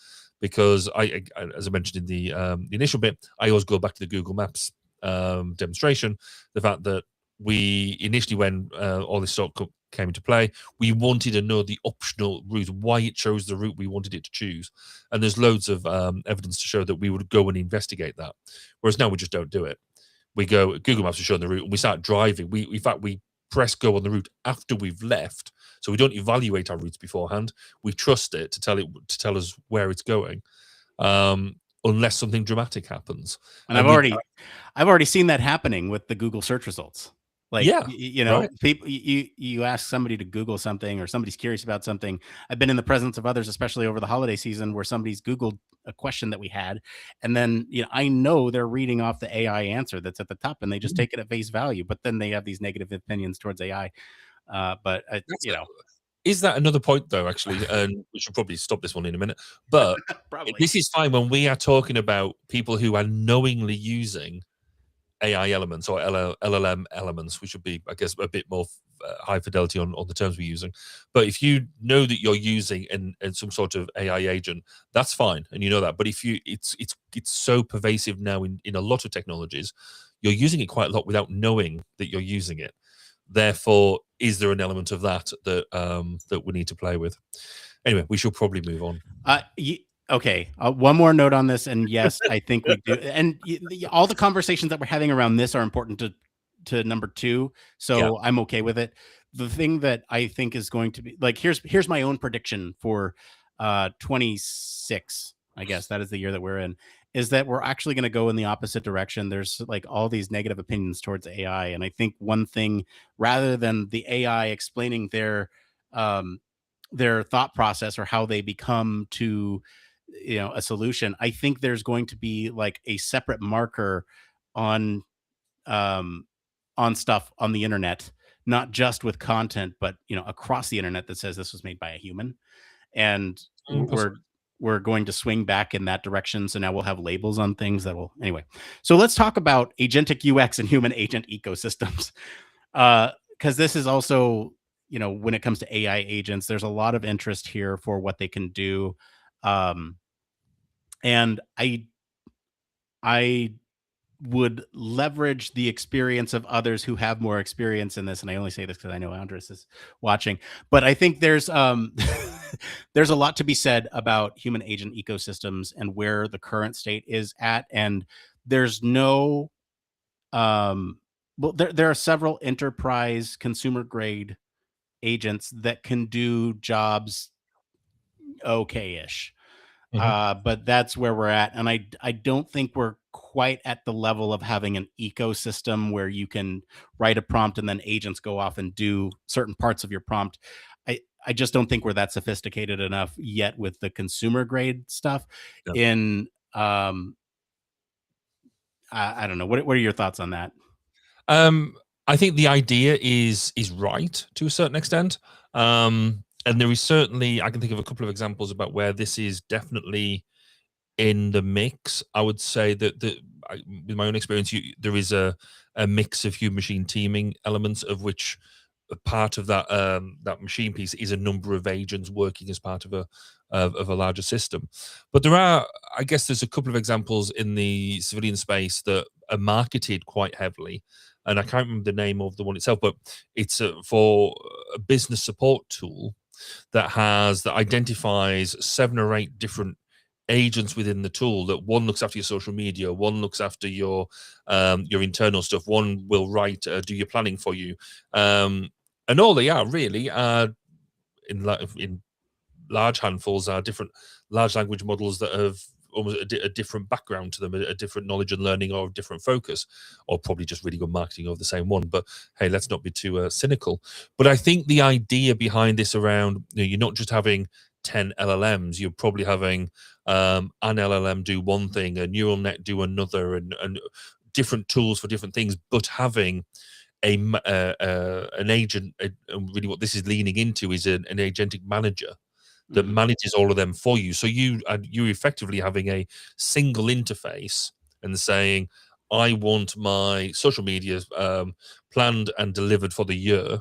Because as I mentioned in the initial bit, I always go back to the Google Maps demonstration. The fact that we initially, when all this sort of came into play, we wanted to know the optional route, why it chose the route we wanted it to choose. And there's loads of evidence to show that we would go and investigate that. Whereas now we just don't do it. We go, Google Maps is showing the route, and we start driving. In fact, we press go on the route after we've left, so we don't evaluate our routes beforehand. We trust it to tell us where it's going, unless something dramatic happens. And I've already seen that happening with the Google search results. Like, Yeah, right. people, you ask somebody to Google something, or somebody's curious about something. I've been in the presence of others, especially over the holiday season, where somebody's Googled a question that we had, and then I know they're reading off the AI answer that's at the top, and they just take it at face value. But then they have these negative opinions towards AI. But Is that another point, though, actually? And we should probably stop this one in a minute. But probably this is fine when we are talking about people who are knowingly using AI elements or LLM elements, which would be, I guess, a bit more high fidelity on the terms we're using. But if you know that you're using in some sort of AI agent, that's fine, and you know that. But if you, it's so pervasive now in a lot of technologies, you're using it quite a lot without knowing that you're using it. Therefore, is there an element of that that we need to play with? Anyway, we should probably move on. Okay, one more note on this, and yes, I think we do. And all the conversations that we're having around this are important to number 2, so Yeah. I'm okay with it. The thing that I think is going to be like, here's my own prediction for 26. I guess that is the year that we're in. Is that we're actually going to go in the opposite direction. There's like all these negative opinions towards AI, and I think one thing, rather than the AI explaining their thought process or how they become to a solution, I think there's going to be like a separate marker on um stuff on the internet, not just with content, but across the internet, that says this was made by a human. And we're going to swing back in that direction. So now we'll have labels on things that will, anyway. So let's talk about agentic UX and human agent ecosystems, because this is also, when it comes to AI agents, there's a lot of interest here for what they can do. And I would leverage the experience of others who have more experience in this. And I only say this because I know Andres is watching, but I think there's there's a lot to be said about human agent ecosystems and where the current state is at. And there's no, there are several enterprise consumer grade agents that can do jobs okay-ish. But that's where we're at. And I don't think we're quite at the level of having an ecosystem where you can write a prompt and then agents go off and do certain parts of your prompt. I just don't think we're that sophisticated enough yet with the consumer grade stuff. Yeah. In I don't know. What are your thoughts on that? I think the idea is right to a certain extent. And there is certainly, I can think of a couple of examples about where this is definitely in the mix. I would say that with my own experience, there is a mix of human machine teaming elements, of which a part of that that machine piece is a number of agents working as part of a larger system. But there are, I guess, there's a couple of examples in the civilian space that are marketed quite heavily. And I can't remember the name of the one itself, but it's for a business support tool that identifies 7 or 8 different agents within the tool. That one looks after your social media, one looks after your internal stuff, one will write, do your planning for you, and all they are really are in large handfuls are different large language models that have almost a different background to them, a different knowledge and learning, or a different focus, or probably just really good marketing of the same one. But hey, let's not be too cynical. But I think the idea behind this around, you're not just having 10 LLMs, you're probably having an LLM do one thing, a neural net do another, and different tools for different things, but having an agent. Really what this is leaning into is an agentic manager that manages all of them for you. So you're effectively having a single interface and saying, I want my social media planned and delivered for the year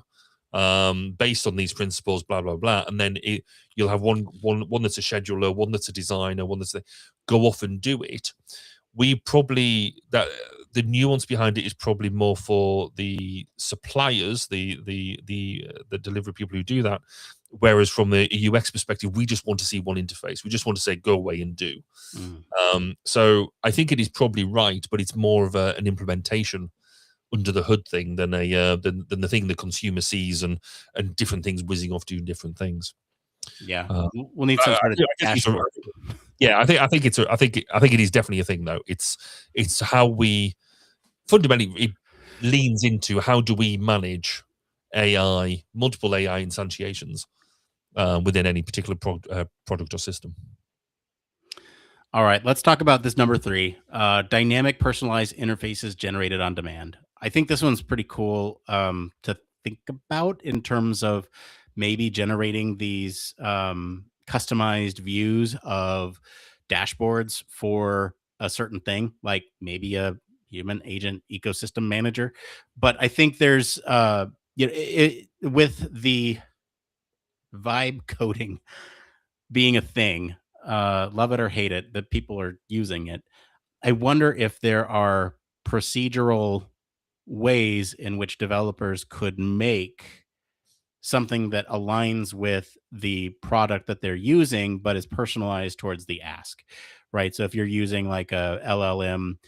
based on these principles, blah, blah, blah. And then you'll have one that's a scheduler, one that's a designer, one that's go off and do it. The nuance behind it is probably more for the suppliers, the delivery people who do that. Whereas from the UX perspective, we just want to see one interface. We just want to say, go away and do. So I think it is probably right, but it's more of an implementation under the hood thing than the thing the consumer sees and different things whizzing off doing different things. Yeah, we'll need some sort of dashboard. Yeah, I think it is definitely a thing though. It's how we fundamentally, it leans into how do we manage AI, multiple AI instantiations within any particular product or system. All right, let's talk about this number 3, dynamic personalized interfaces generated on demand. I think this one's pretty cool to think about in terms of maybe generating these customized views of dashboards for a certain thing, like maybe a human agent ecosystem manager. But I think there's with the vibe coding being a thing, love it or hate it, that people are using it. I wonder if there are procedural ways in which developers could make something that aligns with the product that they're using, but is personalized towards the ask, right? So if you're using like a LLM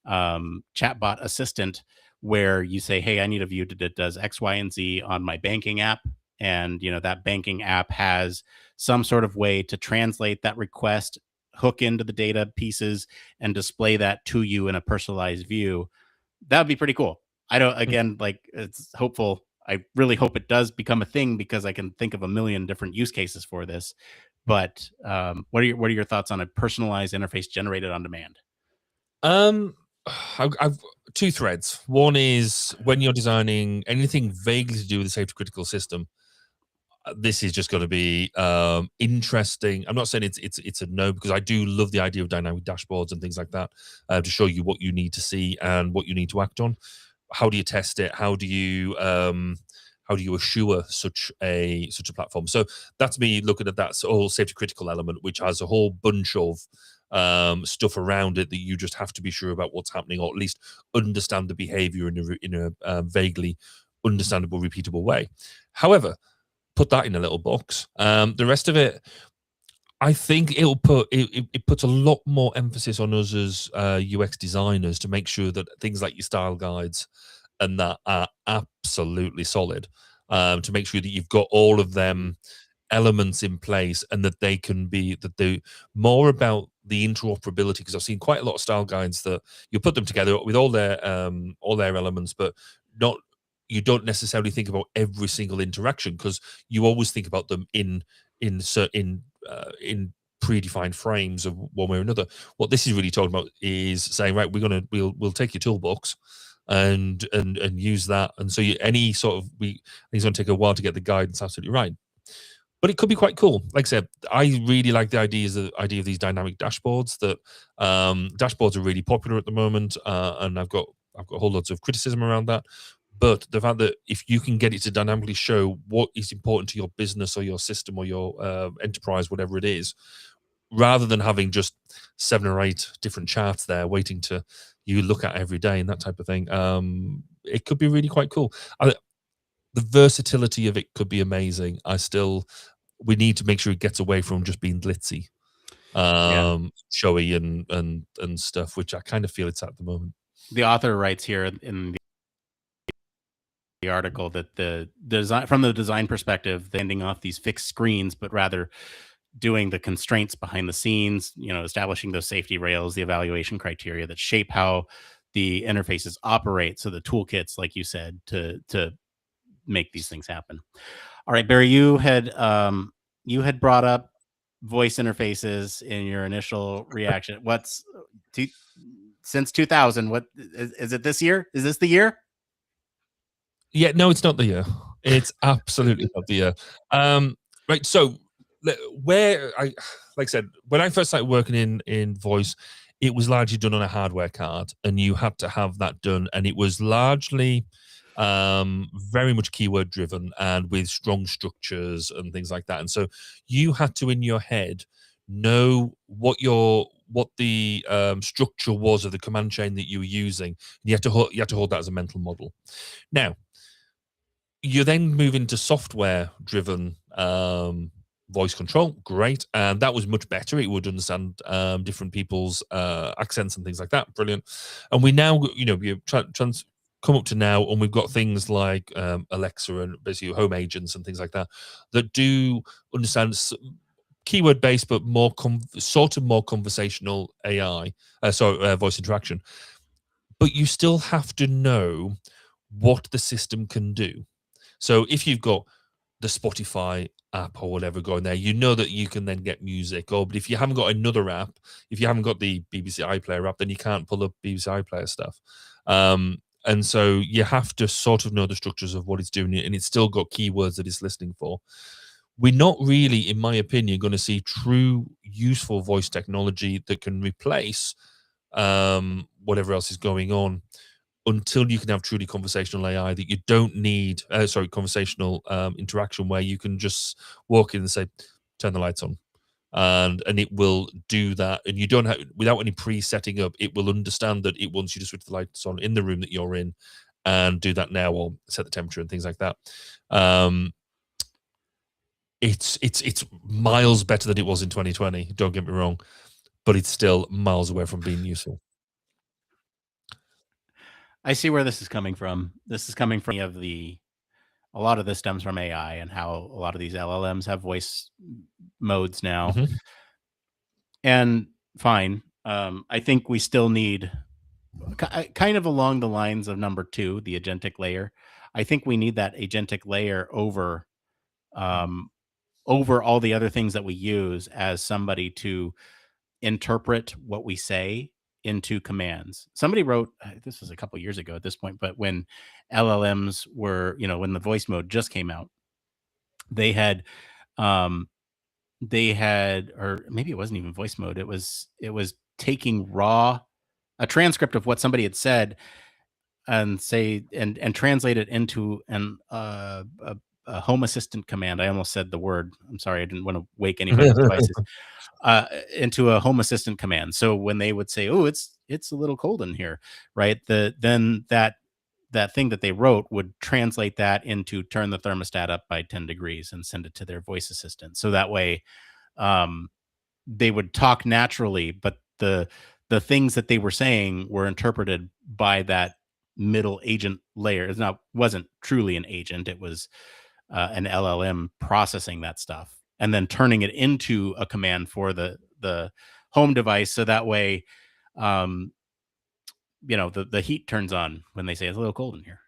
chatbot assistant, where you say, "Hey, I need a view that does X, Y, and Z on my banking app," and that banking app has some sort of way to translate that request, hook into the data pieces, and display that to you in a personalized view, that would be pretty cool. I don't, again, like, it's hopeful. I really hope it does become a thing, because I can think of a million different use cases for this. But what are your thoughts on a personalized interface generated on demand? I've two threads. One is when you're designing anything vaguely to do with the safety critical system, this is just going to be interesting. I'm not saying it's a no, because I do love the idea of dynamic dashboards and things like that to show you what you need to see and what you need to act on. How do you test it? How do you assure such a platform? So that's me looking at that whole safety critical element, which has a whole bunch of stuff around it that you just have to be sure about what's happening, or at least understand the behavior in a vaguely understandable, repeatable way. However, put that in a little box. The rest of it, I think it puts a lot more emphasis on us as UX designers to make sure that things like your style guides and that are absolutely solid, to make sure that you've got all of them elements in place, and that they're more about the interoperability, because I've seen quite a lot of style guides that you put them together with all their elements, but you don't necessarily think about every single interaction, because you always think about them in predefined frames of one way or another. What this is really talking about is saying, right, we'll take your toolbox and use that, and so it's going to take a while to get the guidance absolutely right, but it could be quite cool. Like I said, I really like the idea of these dynamic dashboards. That dashboards are really popular at the moment, and I've got whole lots of criticism around that. But the fact that if you can get it to dynamically show what is important to your business or your system or your enterprise, whatever it is, rather than having just 7 or 8 different charts there waiting to you look at every day and that type of thing, it could be really quite cool. The versatility of it could be amazing. We need to make sure it gets away from just being glitzy, showy and stuff, which I kind of feel it's at the moment. The author writes here in the article that the design, from the design perspective, they're handing off these fixed screens, but rather doing the constraints behind the scenes, establishing those safety rails, the evaluation criteria that shape how the interfaces operate. So the toolkits, like you said, to make these things happen. All right, Barry, you had brought up voice interfaces in your initial reaction. Since 2000, what is it this year? Is this the year? Yeah, no, it's not the year. It's absolutely not the year. Right. So like I said, when I first started working in voice, it was largely done on a hardware card, and you had to have that done. And it was largely very much keyword driven and with strong structures and things like that. And so you had to, in your head, know what the structure was of the command chain that you were using. You had to hold that as a mental model. Now, you then move into software-driven voice control. Great, and that was much better. It would understand different people's accents and things like that. Brilliant. And we now, we come up to now, and we've got things like Alexa and basically home agents and things like that that do understand keyword-based, but more more conversational AI, voice interaction. But you still have to know what the system can do. So if you've got the Spotify app or whatever going there, you know that you can then get music. But if you haven't got another app, if you haven't got the BBC iPlayer app, then you can't pull up BBC iPlayer stuff. And so you have to sort of know the structures of what it's doing, and it's still got keywords that it's listening for. We're not really, in my opinion, going to see true useful voice technology that can replace whatever else is going on, until you can have truly conversational AI that you don't need, conversational interaction where you can just walk in and say, turn the lights on. And it will do that, and you don't have, without any pre-setting up, it will understand that it wants you to switch the lights on in the room that you're in, and do that now, or set the temperature and things like that. It's miles better than it was in 2020. Don't get me wrong, but it's still miles away from being useful. I see where this is coming from. This is coming from a lot of this stems from AI and how a lot of these LLMs have voice modes now. Mhm. And fine. I think we still need kind of along the lines of number 2, the agentic layer. I think we need that agentic layer over all the other things that we use as somebody to interpret what we say into commands. Somebody wrote, this was a couple years ago at this point, but when LLMs were, when the voice mode just came out, they had, or maybe it wasn't even voice mode. It was taking a transcript of what somebody had said and translate it into a Home Assistant command. I almost said the word. I'm sorry. I didn't want to wake anybody's devices. Into a Home Assistant command. So when they would say, "Oh, it's a little cold in here," right? Then that thing that they wrote would translate that into turn the thermostat up by 10 degrees and send it to their voice assistant. So that way, they would talk naturally, but the things that they were saying were interpreted by that middle agent layer. It wasn't truly an agent. It was an LLM processing that stuff and then turning it into a command for the home device. So that way, the heat turns on when they say it's a little cold in here.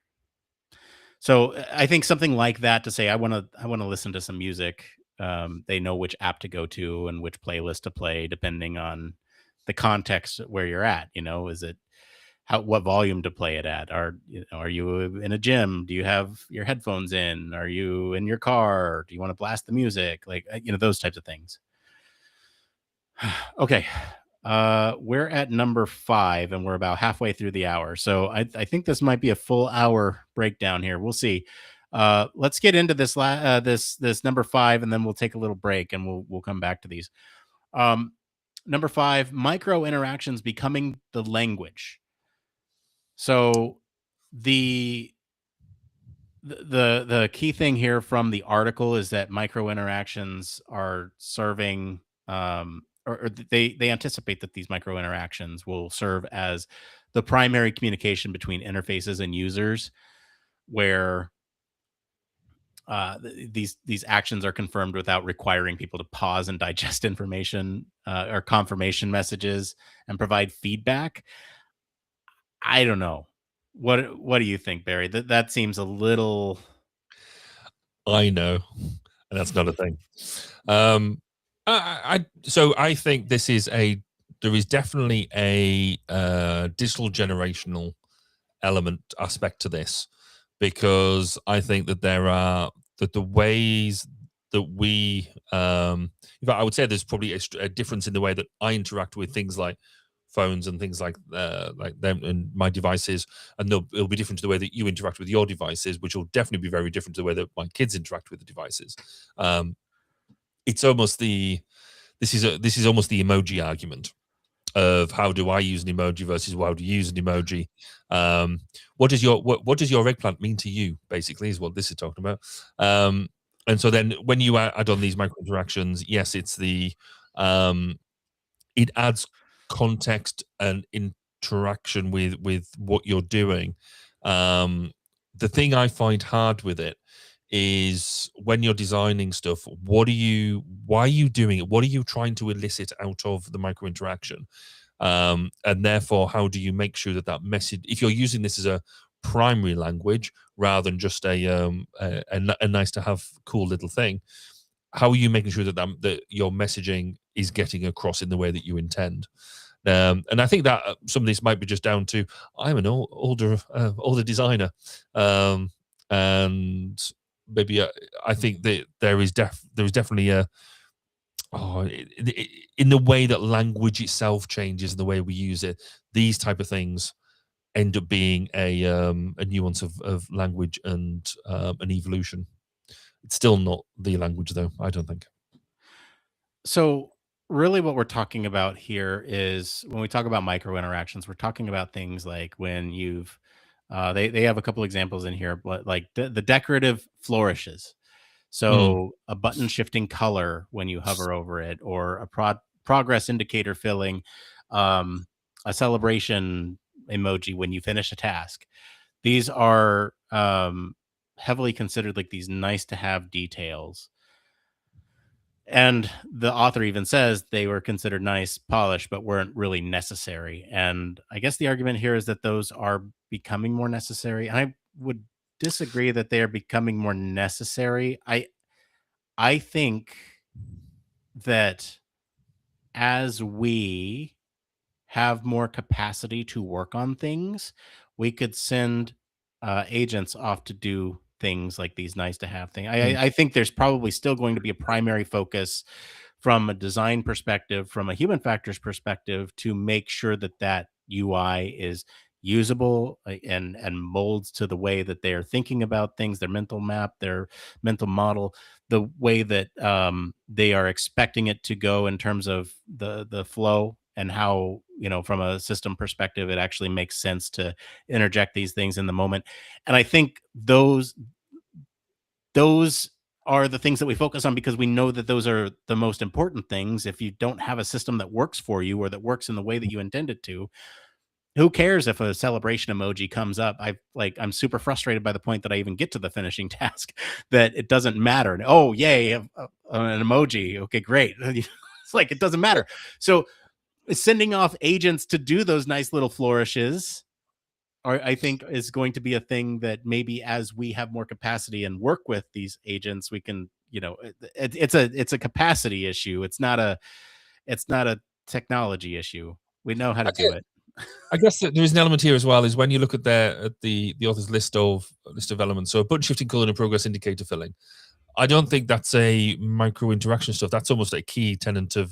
So I think something like that, to say, I want to listen to some music. They know which app to go to and which playlist to play, depending on the context where you're at. Is it what volume to play it at? Are you in a gym? Do you have your headphones in? Are you in your car? Do you want to blast the music? Like, those types of things. Okay. We're at number 5 and we're about halfway through the hour. So I think this might be a full hour breakdown here. We'll see. Let's get into this this number 5, and then we'll take a little break and we'll come back to these. Number 5, micro interactions becoming the language. So the key thing here from the article is that micro interactions are serving, or they anticipate that these micro interactions will serve as the primary communication between interfaces and users, where these actions are confirmed without requiring people to pause and digest information, or confirmation messages and provide feedback. I don't know. What do you think, Barry? That seems a little. I know, and that's not a thing. So I think there is definitely a digital generational aspect to this, because I think that the ways that we, in fact, I would say there's probably a difference in the way that I interact with things like phones and things like them and my devices, and it'll be different to the way that you interact with your devices, which will definitely be very different to the way that my kids interact with the devices. It's almost this is almost the emoji argument of how do I use an emoji versus how do you use an emoji. What does your eggplant mean to you, basically, is what this is talking about. And so then when you add on these micro interactions, yes, it's it adds context and interaction with what you're doing. The thing I find hard with it is when you're designing stuff, why are you doing it? What are you trying to elicit out of the micro interaction? And therefore, how do you make sure that message, if you're using this as a primary language rather than just a nice to have cool little thing, how are you making sure that your messaging is getting across in the way that you intend? And I think that some of this might be just down to I'm an older designer, and maybe I think that there is definitely in the way that language itself changes and the way we use it, these type of things end up being a nuance of language and an evolution. It's still not the language, though, I don't think. So really what we're talking about here is when we talk about micro interactions, we're talking about things like when you've they have a couple examples in here, but like the decorative flourishes. So a button shifting color when you hover over it, or a progress indicator filling, a celebration emoji when you finish a task. These are heavily considered like these nice to have details. And the author even says they were considered nice, polished, but weren't really necessary. And I guess the argument here is that those are becoming more necessary. I would disagree that they are becoming more necessary. I think that as we have more capacity to work on things, we could send agents off to do things like these nice to have things. I think there's probably still going to be a primary focus from a design perspective, from a human factors perspective, to make sure that that UI is usable and molds to the way that they are thinking about things, their mental map, their mental model, the way that they are expecting it to go in terms of the flow, and how, you know, from a system perspective, it actually makes sense to interject these things in the moment. And I think those are the things that we focus on because we know that those are the most important things. If you don't have a system that works for you or that works in the way that you intend it to, who cares if a celebration emoji comes up? I'm super frustrated by the point that I even get to the finishing task, that it doesn't matter. Oh, yay, an emoji. Okay, great. It's like, it doesn't matter. So sending off agents to do those nice little flourishes I think is going to be a thing that maybe as we have more capacity and work with these agents, we can, you know, it's a capacity issue. It's not a technology issue. We know how to do it. I guess that there is an element here as well, is when you look at the author's list of elements. So a button shifting color and a progress indicator filling. I don't think that's a micro interaction stuff. That's almost a key tenet of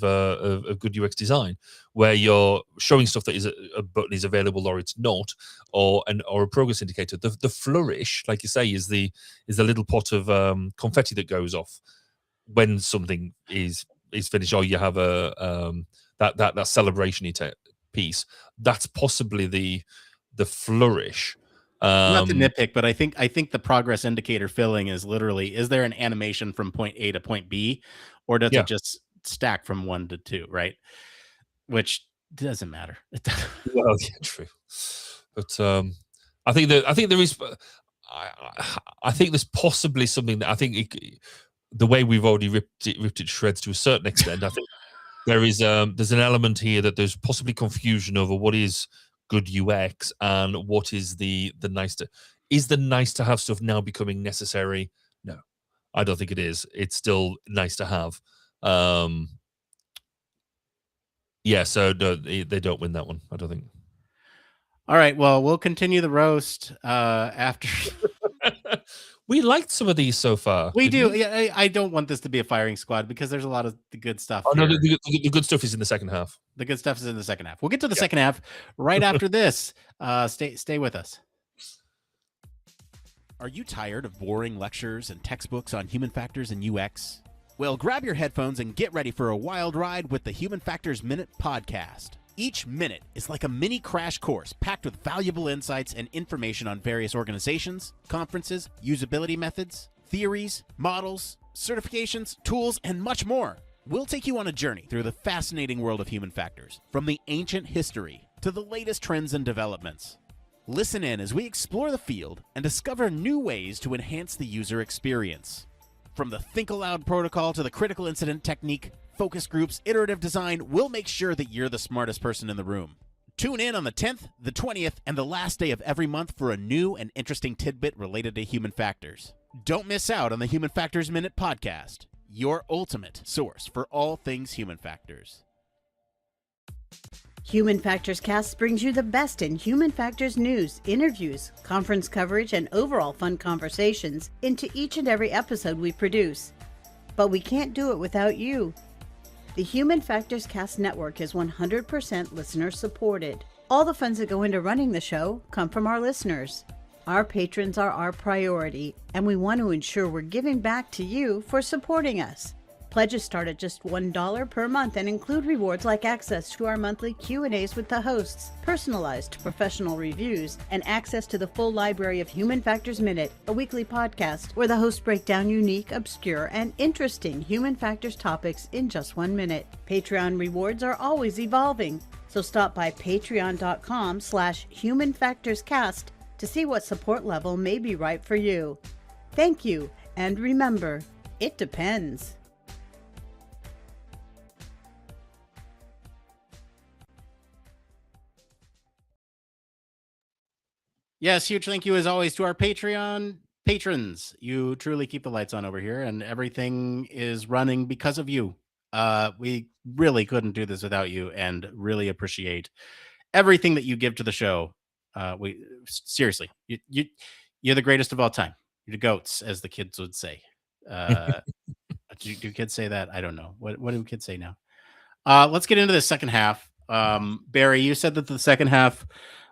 good UX design, where you're showing stuff that is a button is available or it's not, or a progress indicator. The flourish, like you say, is the little pot of confetti that goes off when something is finished, or you have a that celebration piece. That's possibly the flourish. Not to nitpick, but I think the progress indicator filling is literally, is there an animation from point A to point B, or does it just stack from 1 to 2, right? Which doesn't matter. Well, yeah, true. But I think there is. I think there's possibly something that I think the way we've already ripped it to shreds to a certain extent. I think there's an element here that there's possibly confusion over what is good UX and what is the nice to have stuff now becoming necessary? No, I don't think it is. It's still nice to have. Yeah, so no, they don't win that one, I don't think. All right, well, we'll continue the roast after. We liked some of these so far. We do. Yeah, I don't want this to be a firing squad because there's a lot of the good stuff. Oh, no, the good stuff is in the second half. The good stuff is in the second half. We'll get to the second half right after this. Stay with us. Are you tired of boring lectures and textbooks on human factors and UX? Well, grab your headphones and get ready for a wild ride with the Human Factors Minute podcast. Each minute is like a mini crash course packed with valuable insights and information on various organizations, conferences, usability methods, theories, models, certifications, tools, and much more. We'll take you on a journey through the fascinating world of human factors, from the ancient history to the latest trends and developments. Listen in as we explore the field and discover new ways to enhance the user experience. From the Think Aloud protocol to the critical incident technique, focus groups, iterative design, we'll make sure that you're the smartest person in the room. Tune in on the 10th, the 20th, and the last day of every month for a new and interesting tidbit related to human factors. Don't miss out on the Human Factors Minute podcast, your ultimate source for all things human factors. Human Factors Cast brings you the best in human factors news, interviews, conference coverage, and overall fun conversations into each and every episode we produce. But we can't do it without you. The Human Factors Cast Network is 100% listener supported. All the funds that go into running the show come from our listeners. Our patrons are our priority, and we want to ensure we're giving back to you for supporting us. Pledges start at just $1 per month and include rewards like access to our monthly Q&As with the hosts, personalized professional reviews, and access to the full library of Human Factors Minute, a weekly podcast where the hosts break down unique, obscure, and interesting human factors topics in just 1 minute. Patreon rewards are always evolving, so stop by patreon.com/humanfactorscast to see what support level may be right for you. Thank you, and remember, it depends. Yes, huge thank you as always to our Patreon patrons. You truly keep the lights on over here, and everything is running because of you. We really couldn't do this without you, and really appreciate everything that you give to the show. We seriously, you're the greatest of all time. You're the goats, as the kids would say. Do kids say that? I don't know. What do kids say now? Let's get into the second half. Barry, you said that the second half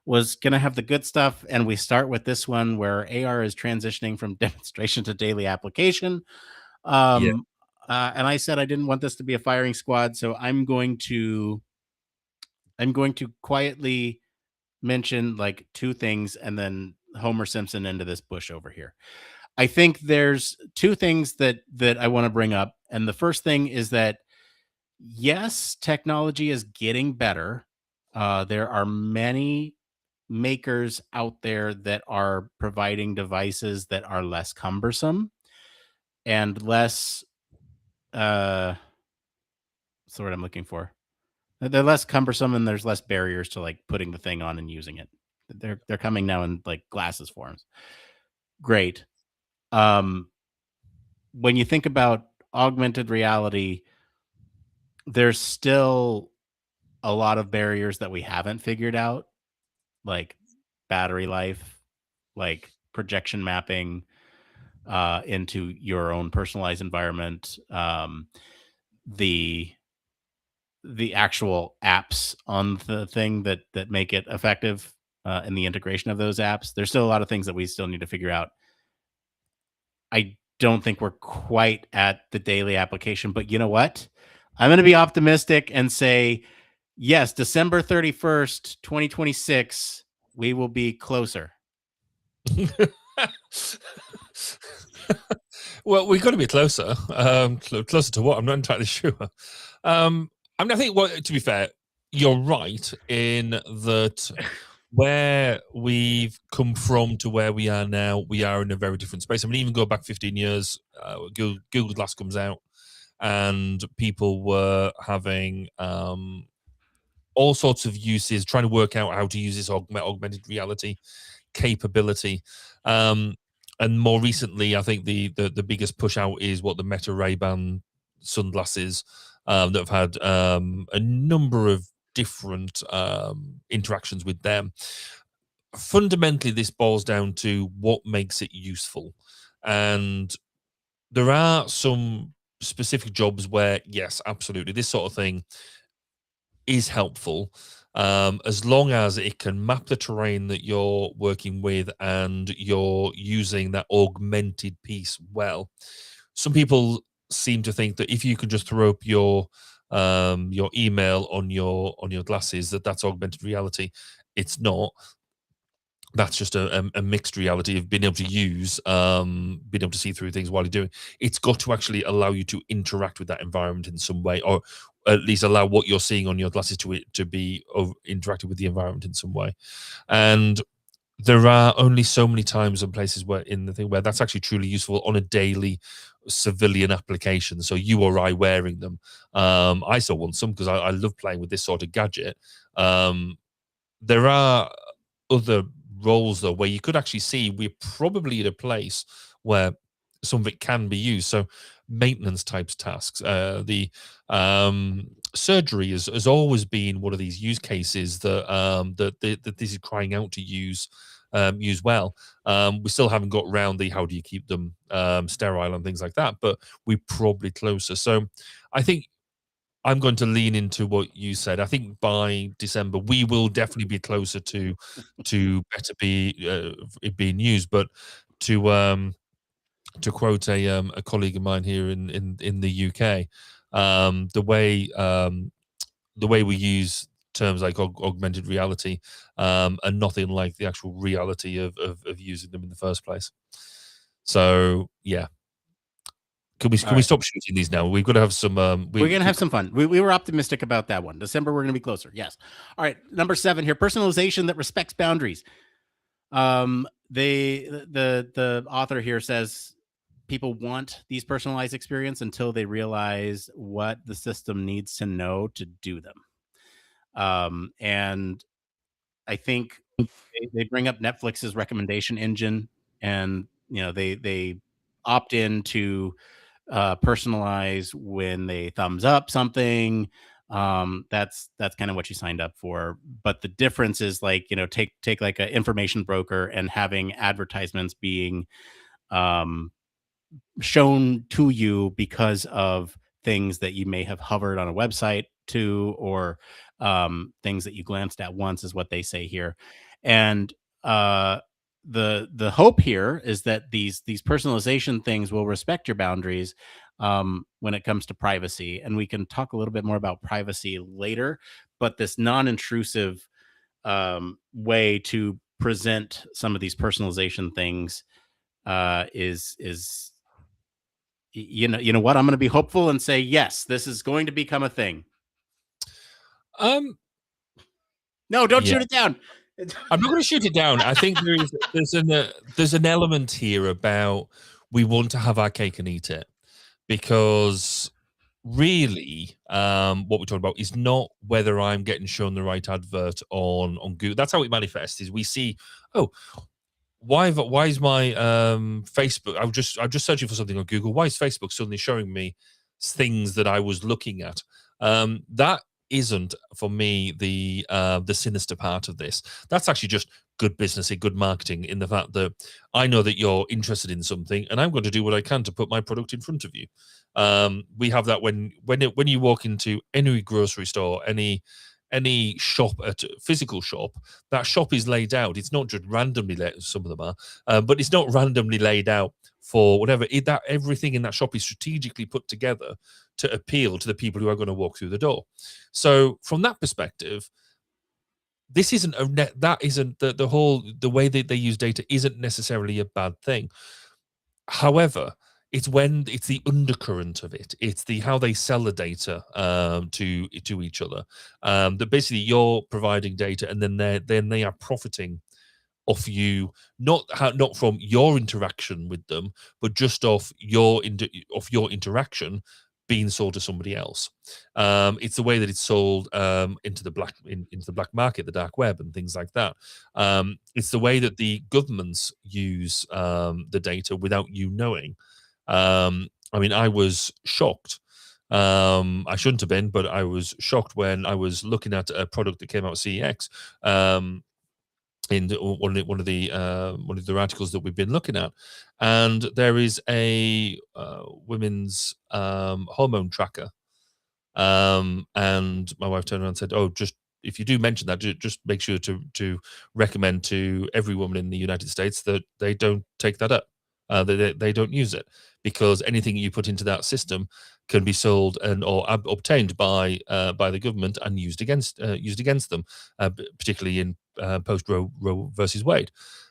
was going to have the good stuff, and we start with this one where AR is transitioning from demonstration to daily application. And I said I didn't want this to be a firing squad, so I'm going to quietly mention like two things and then Homer Simpson into this bush over here. I think there's two things that I want to bring up, and the first thing is that yes, technology is getting better. There are many makers out there that are providing devices that are less cumbersome and less what's the word I'm looking for? They're less cumbersome, and there's less barriers to like putting the thing on and using it. They're coming now in like glasses forms. Great. When you think about augmented reality, there's still a lot of barriers that we haven't figured out, like battery life, like projection mapping into your own personalized environment, the actual apps on the thing that make it effective, and the integration of those apps. There's still a lot of things that we still need to figure out. I don't think we're quite at the daily application, but you know what? I'm going to be optimistic and say, yes, December 31st, 2026, we will be closer. Well, we've got to be closer. Closer to what? I'm not entirely sure. I mean, I think, to be fair, you're right in that where we've come from to where we are now, we are in a very different space. I mean, even go back 15 years, Google Glass comes out, and people were having all sorts of uses, trying to work out how to use this augmented reality capability. And more recently, I think the biggest push out is what the Meta Ray-Ban sunglasses that have had a number of different interactions with them. Fundamentally, this boils down to what makes it useful. And there are some specific jobs where, yes, absolutely, this sort of thing is helpful, as long as it can map the terrain that you're working with and you're using that augmented piece well. Some people seem to think that if you can just throw up your email on your glasses, that's augmented reality. It's not. That's just a mixed reality of being able to use, being able to see through things while you're doing. It's got to actually allow you to interact with that environment in some way, or at least allow what you're seeing on your glasses to be interactive with the environment in some way. And there are only so many times and places where that's actually truly useful on a daily civilian application. So you or I wearing them. I still want some because I love playing with this sort of gadget. There are other roles though where you could actually see we're probably at a place where some of it can be used. So maintenance types tasks, the surgery has always been one of these use cases that this is crying out to use well. We still haven't got around the how do you keep them sterile and things like that, but we're probably closer. So I think I'm going to lean into what you said. I think by December we will definitely be closer to better be it being used. But to quote a colleague of mine here in the UK, the way we use terms like augmented reality are nothing like the actual reality of using them in the first place. So yeah, can we stop shooting these now? We've got to have some. We're going to have some fun. We were optimistic about that one. December, we're going to be closer. Yes. All right. Number 7 here, personalization that respects boundaries. The author here says people want these personalized experience until they realize what the system needs to know to do them. And I think they bring up Netflix's recommendation engine, and they opt in to personalize when they thumbs up something. That's kind of what you signed up for. But the difference is, like, take like an information broker and having advertisements being shown to you because of things that you may have hovered on a website to, or things that you glanced at once, is what they say here. And the hope here is that these personalization things will respect your boundaries when it comes to privacy. And we can talk a little bit more about privacy later, but this non-intrusive way to present some of these personalization things is you know what, I'm going to be hopeful and say yes, this is going to become a thing. No, don't shoot it down. I'm not going to shoot it down. I think there's an element here about we want to have our cake and eat it, because really what we're talking about is not whether I'm getting shown the right advert on Google. That's how it manifests. Is we see, oh, why is my Facebook? I'm just searching for something on Google. Why is Facebook suddenly showing me things that I was looking at? That isn't, for me, the sinister part of this. That's actually just good business and good marketing, in the fact that I know that you're interested in something, and I'm going to do what I can to put my product in front of you. We have that when you walk into any grocery store, any shop, at physical shop, that shop is laid out. It's not just randomly laid. Some of them are, but it's not randomly laid out for whatever. That everything in that shop is strategically put together to appeal to the people who are going to walk through the door. So from that perspective, this isn't the way that they use data isn't necessarily a bad thing. However, it's the undercurrent of it. It's how they sell the data to each other. That basically you're providing data, and then they are profiting off you, not from your interaction with them, but just off your interaction being sold to somebody else. It's the way that it's sold into the black market, the dark web, and things like that. It's the way that the governments use the data without you knowing. I mean, I was shocked. I shouldn't have been, but I was shocked when I was looking at a product that came out of CEX. In one of the articles that we've been looking at, and there is a women's hormone tracker, and my wife turned around and said, "Oh, just if you do mention that, just make sure to recommend to every woman in the United States that they don't take that up, they don't use it, because anything you put into that system can be sold or obtained by the government and used against them, particularly in post Roe versus Wade."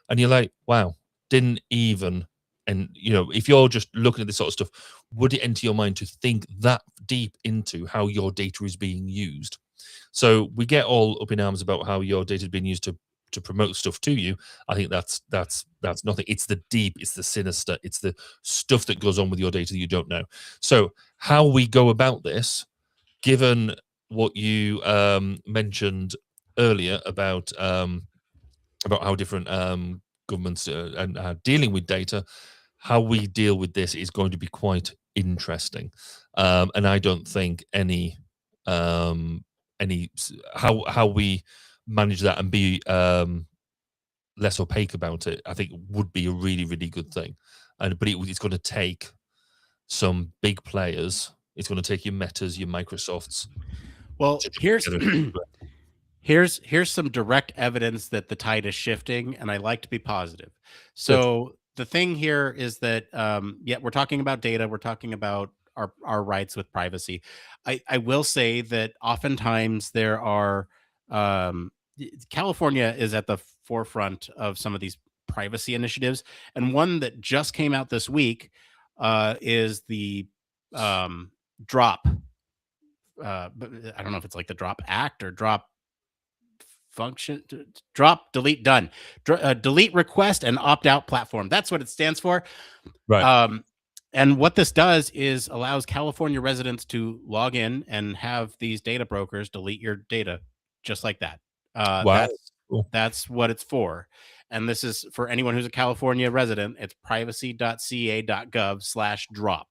And you're like, wow, didn't even. And if you're just looking at this sort of stuff, would it enter your mind to think that deep into how your data is being used? So we get all up in arms about how your data is being used to promote stuff to you. I think that's nothing. It's the deep, it's the sinister, it's the stuff that goes on with your data that you don't know. So how we go about this, given what you mentioned earlier about how different governments are dealing with data, how we deal with this is going to be quite interesting. And I don't think any how we manage that and be less opaque about it, I think would be a really, really good thing. But it's going to take some big players It's going to take your Metas, your Microsofts. Well, to here's together. here's some direct evidence that the tide is shifting, and I like to be positive. So the thing here is that we're talking about data, we're talking about our rights with privacy. I will say that oftentimes there are California is at the forefront of some of these privacy initiatives, and one that just came out this week is the drop. But I don't know if it's like the drop act or drop function, drop, delete, done, delete request and opt out platform. That's what it stands for. Right. And what this does is allows California residents to log in and have these data brokers delete your data just like that. Wow. Cool. That's what it's for. And this is for anyone who's a California resident. It's privacy.ca.gov/drop.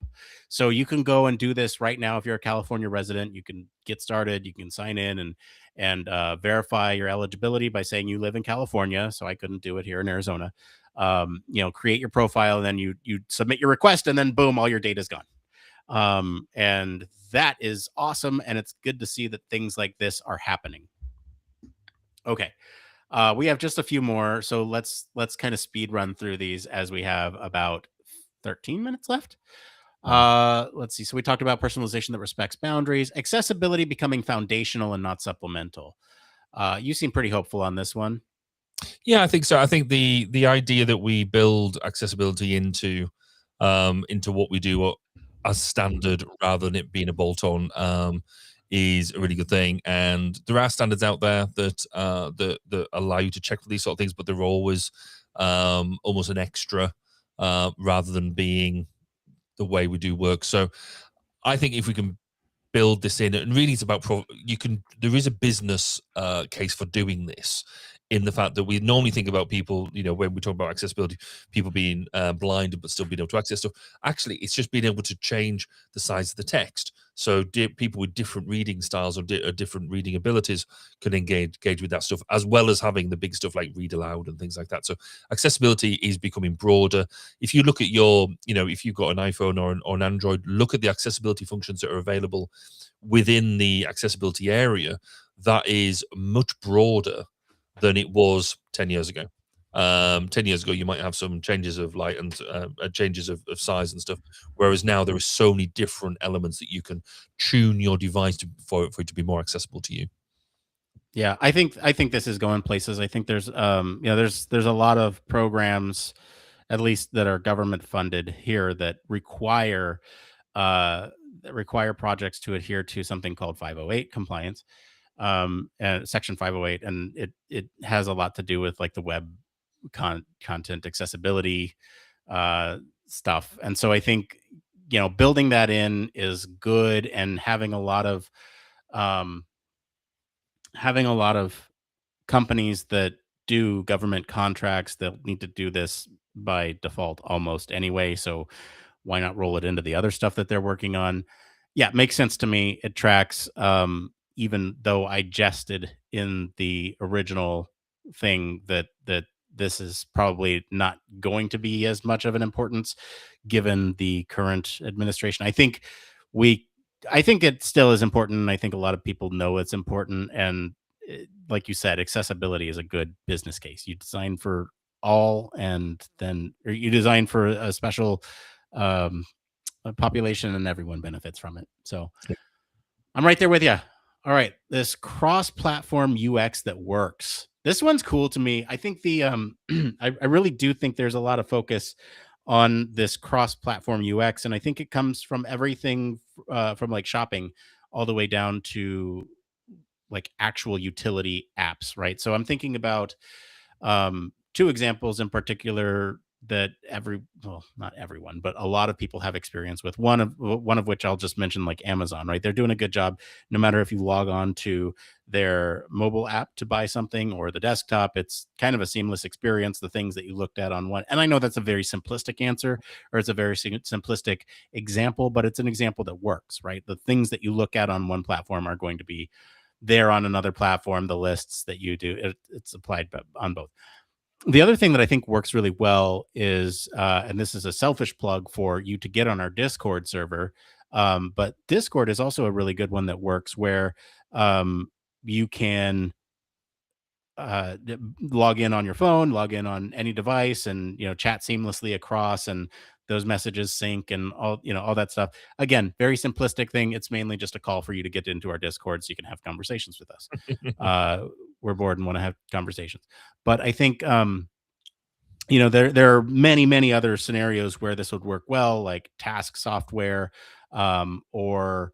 So you can go and do this right now. If you're a California resident, you can get started. You can sign in and verify your eligibility by saying you live in California. So I couldn't do it here in Arizona. Create your profile, and then you submit your request, and then boom, all your data is gone. And that is awesome. And it's good to see that things like this are happening. Okay. We have just a few more, so let's kind of speed run through these as we have about 13 minutes left. Let's see. So we talked about personalization that respects boundaries, accessibility becoming foundational and not supplemental. You seem pretty hopeful on this one. Yeah, I think so. I think the idea that we build accessibility into what we do as standard rather than it being a bolt-on is a really good thing. And there are standards out there that that allow you to check for these sort of things, but they're always almost an extra rather than being the way we do work. So I think if we can build this in, and really it's about there is a business case for doing this, in the fact that we normally think about people, when we talk about accessibility, people being blind but still being able to access stuff. Actually, it's just being able to change the size of the text. So people with different reading styles or different reading abilities can engage with that stuff, as well as having the big stuff like read aloud and things like that. So accessibility is becoming broader. If you look at if you've got an iPhone or an Android, look at the accessibility functions that are available within the accessibility area. That is much broader than it was 10 years ago. 10 years ago, you might have some changes of light and changes of size and stuff, whereas now there are so many different elements that you can tune your device for it to be more accessible to you. Yeah, I think this is going places. I think there's there's a lot of programs, at least that are government funded here, that require projects to adhere to something called 508 compliance. And section 508, and it has a lot to do with like the web content accessibility stuff. And so I think building that in is good, and having a lot of companies that do government contracts, they'll need to do this by default almost anyway, so why not roll it into the other stuff that they're working on? Yeah, it makes sense to me. It tracks. Even though I jested in the original thing that this is probably not going to be as much of an importance given the current administration. I think it still is important, and I think a lot of people know it's important. And like you said, accessibility is a good business case. You design for all, and then you design for a special population, and everyone benefits from it. So I'm right there with you. All right, this cross-platform UX that works. This one's cool to me. I think I really do think there's a lot of focus on this cross-platform UX, and I think it comes from everything from like shopping all the way down to like actual utility apps, right? So I'm thinking about two examples in particular that not everyone, but a lot of people have experience with. One of which I'll just mention, like Amazon, right? They're doing a good job. No matter if you log on to their mobile app to buy something or the desktop, it's kind of a seamless experience. The things that you looked at on one, and I know that's a very simplistic answer, or it's a very simplistic example, but it's an example that works, right? The things that you look at on one platform are going to be there on another platform. The lists that you do, it's applied on both. The other thing that I think works really well is, and this is a selfish plug for you to get on our Discord server. But Discord is also a really good one that works where you can log in on your phone, log in on any device, and chat seamlessly across, and those messages sync and all that stuff. Again, very simplistic thing. It's mainly just a call for you to get into our Discord so you can have conversations with us. We're bored and want to have conversations. But I think there are many other scenarios where this would work well, like task software, or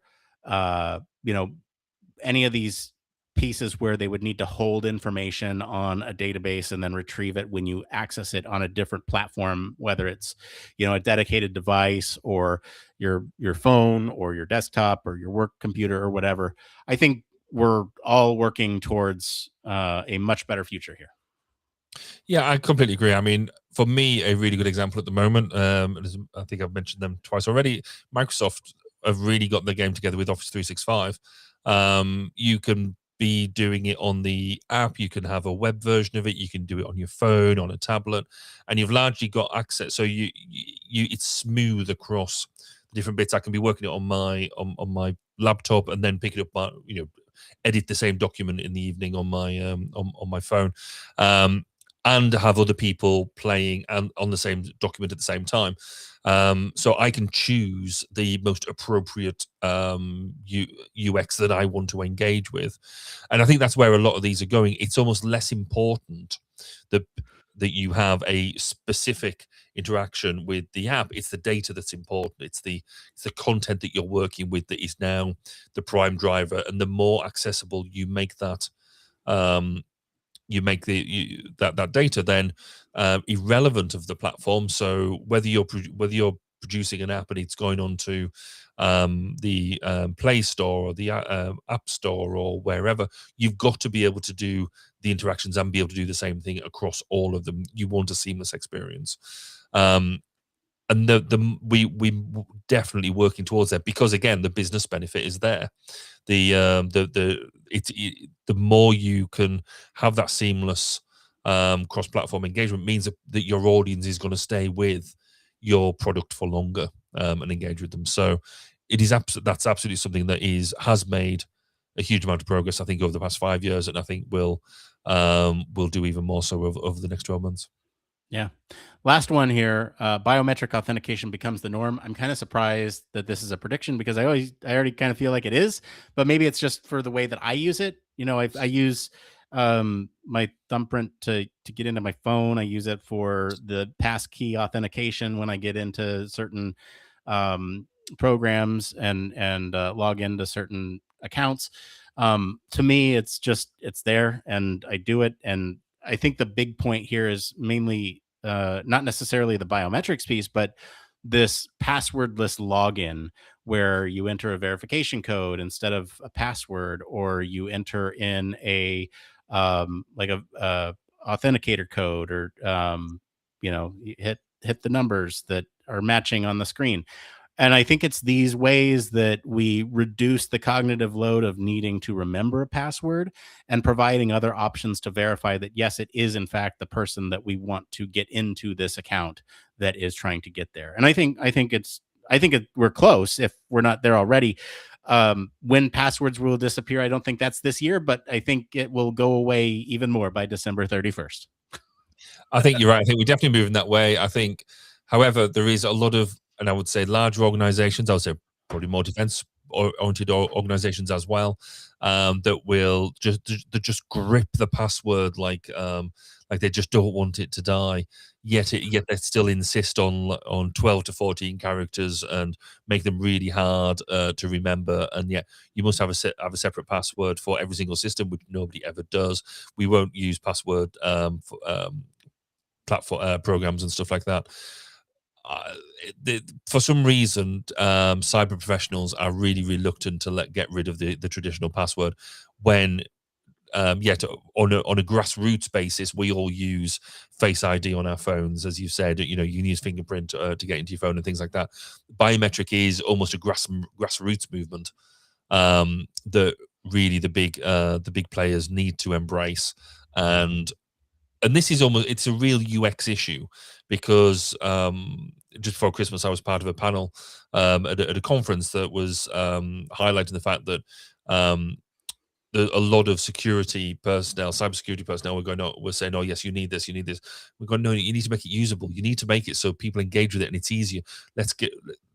any of these pieces where they would need to hold information on a database and then retrieve it when you access it on a different platform, whether it's a dedicated device or your phone or your desktop or your work computer or whatever. I think we're all working towards a much better future here. Yeah, I completely agree. I mean, for me, a really good example at the moment, I think I've mentioned them twice already, Microsoft have really got their game together with Office 365. You can be doing it on the app, you can have a web version of it, you can do it on your phone, on a tablet, and you've largely got access. So it's smooth across different bits. I can be working it on my laptop and then pick it up, edit the same document in the evening on my phone. And have other people playing and on the same document at the same time. So I can choose the most appropriate UX that I want to engage with. And I think that's where a lot of these are going. It's almost less important that you have a specific interaction with the app. It's the data that's important. It's the content that you're working with that is now the prime driver. And the more accessible you make that, you make that data then irrelevant of the platform. So whether you're producing an app and it's going on to the Play Store or the App Store or wherever, you've got to be able to do the interactions and be able to do the same thing across all of them. You want a seamless experience. And we definitely working towards that, because again, the business benefit is there. The more you can have that seamless cross-platform engagement means that your audience is going to stay with your product for longer and engage with them. So it is that's absolutely something that has made a huge amount of progress, I think, over the past 5 years, and I think will do even more so over the next 12 months. Yeah. Last one here. Biometric authentication becomes the norm. I'm kind of surprised that this is a prediction, because I already kind of feel like it is, but maybe it's just for the way that I use it. I use my thumbprint to get into my phone. I use it for the passkey authentication when I get into certain programs and log into certain accounts. To me, it's there, and I do it. And I think the big point here is mainly not necessarily the biometrics piece, but this passwordless login, where you enter a verification code instead of a password, or you enter in a authenticator code, or you hit the numbers that are matching on the screen. And I think it's these ways that we reduce the cognitive load of needing to remember a password, and providing other options to verify that, yes, it is in fact the person that we want to get into this account that is trying to get there. And I think we're close, if we're not there already. When passwords will disappear, I don't think that's this year, but I think it will go away even more by December 31st. I think you're right. I think we're definitely moving that way. I think, however, there is a lot of, and I would say larger organizations, I would say probably more defense-oriented organizations as well, that will just grip the password like they just don't want it to die. Yet they still insist on 12 to 14 characters and make them really hard to remember. And yet you must have a separate password for every single system, which nobody ever does. We won't use password for platform programs and stuff like that. For some reason, cyber professionals are really reluctant to get rid of the traditional password, when yet on a grassroots basis, we all use Face ID on our phones. As you said, you can use fingerprint to get into your phone and things like that. Biometric is almost a grassroots movement that really the big players need to embrace. And this is it's a real UX issue, because just before Christmas, I was part of a panel at a conference that was highlighting the fact that a lot of security personnel, cybersecurity personnel, we're saying, oh yes, you need this. We're going, no, you need to make it usable. You need to make it so people engage with it and it's easier.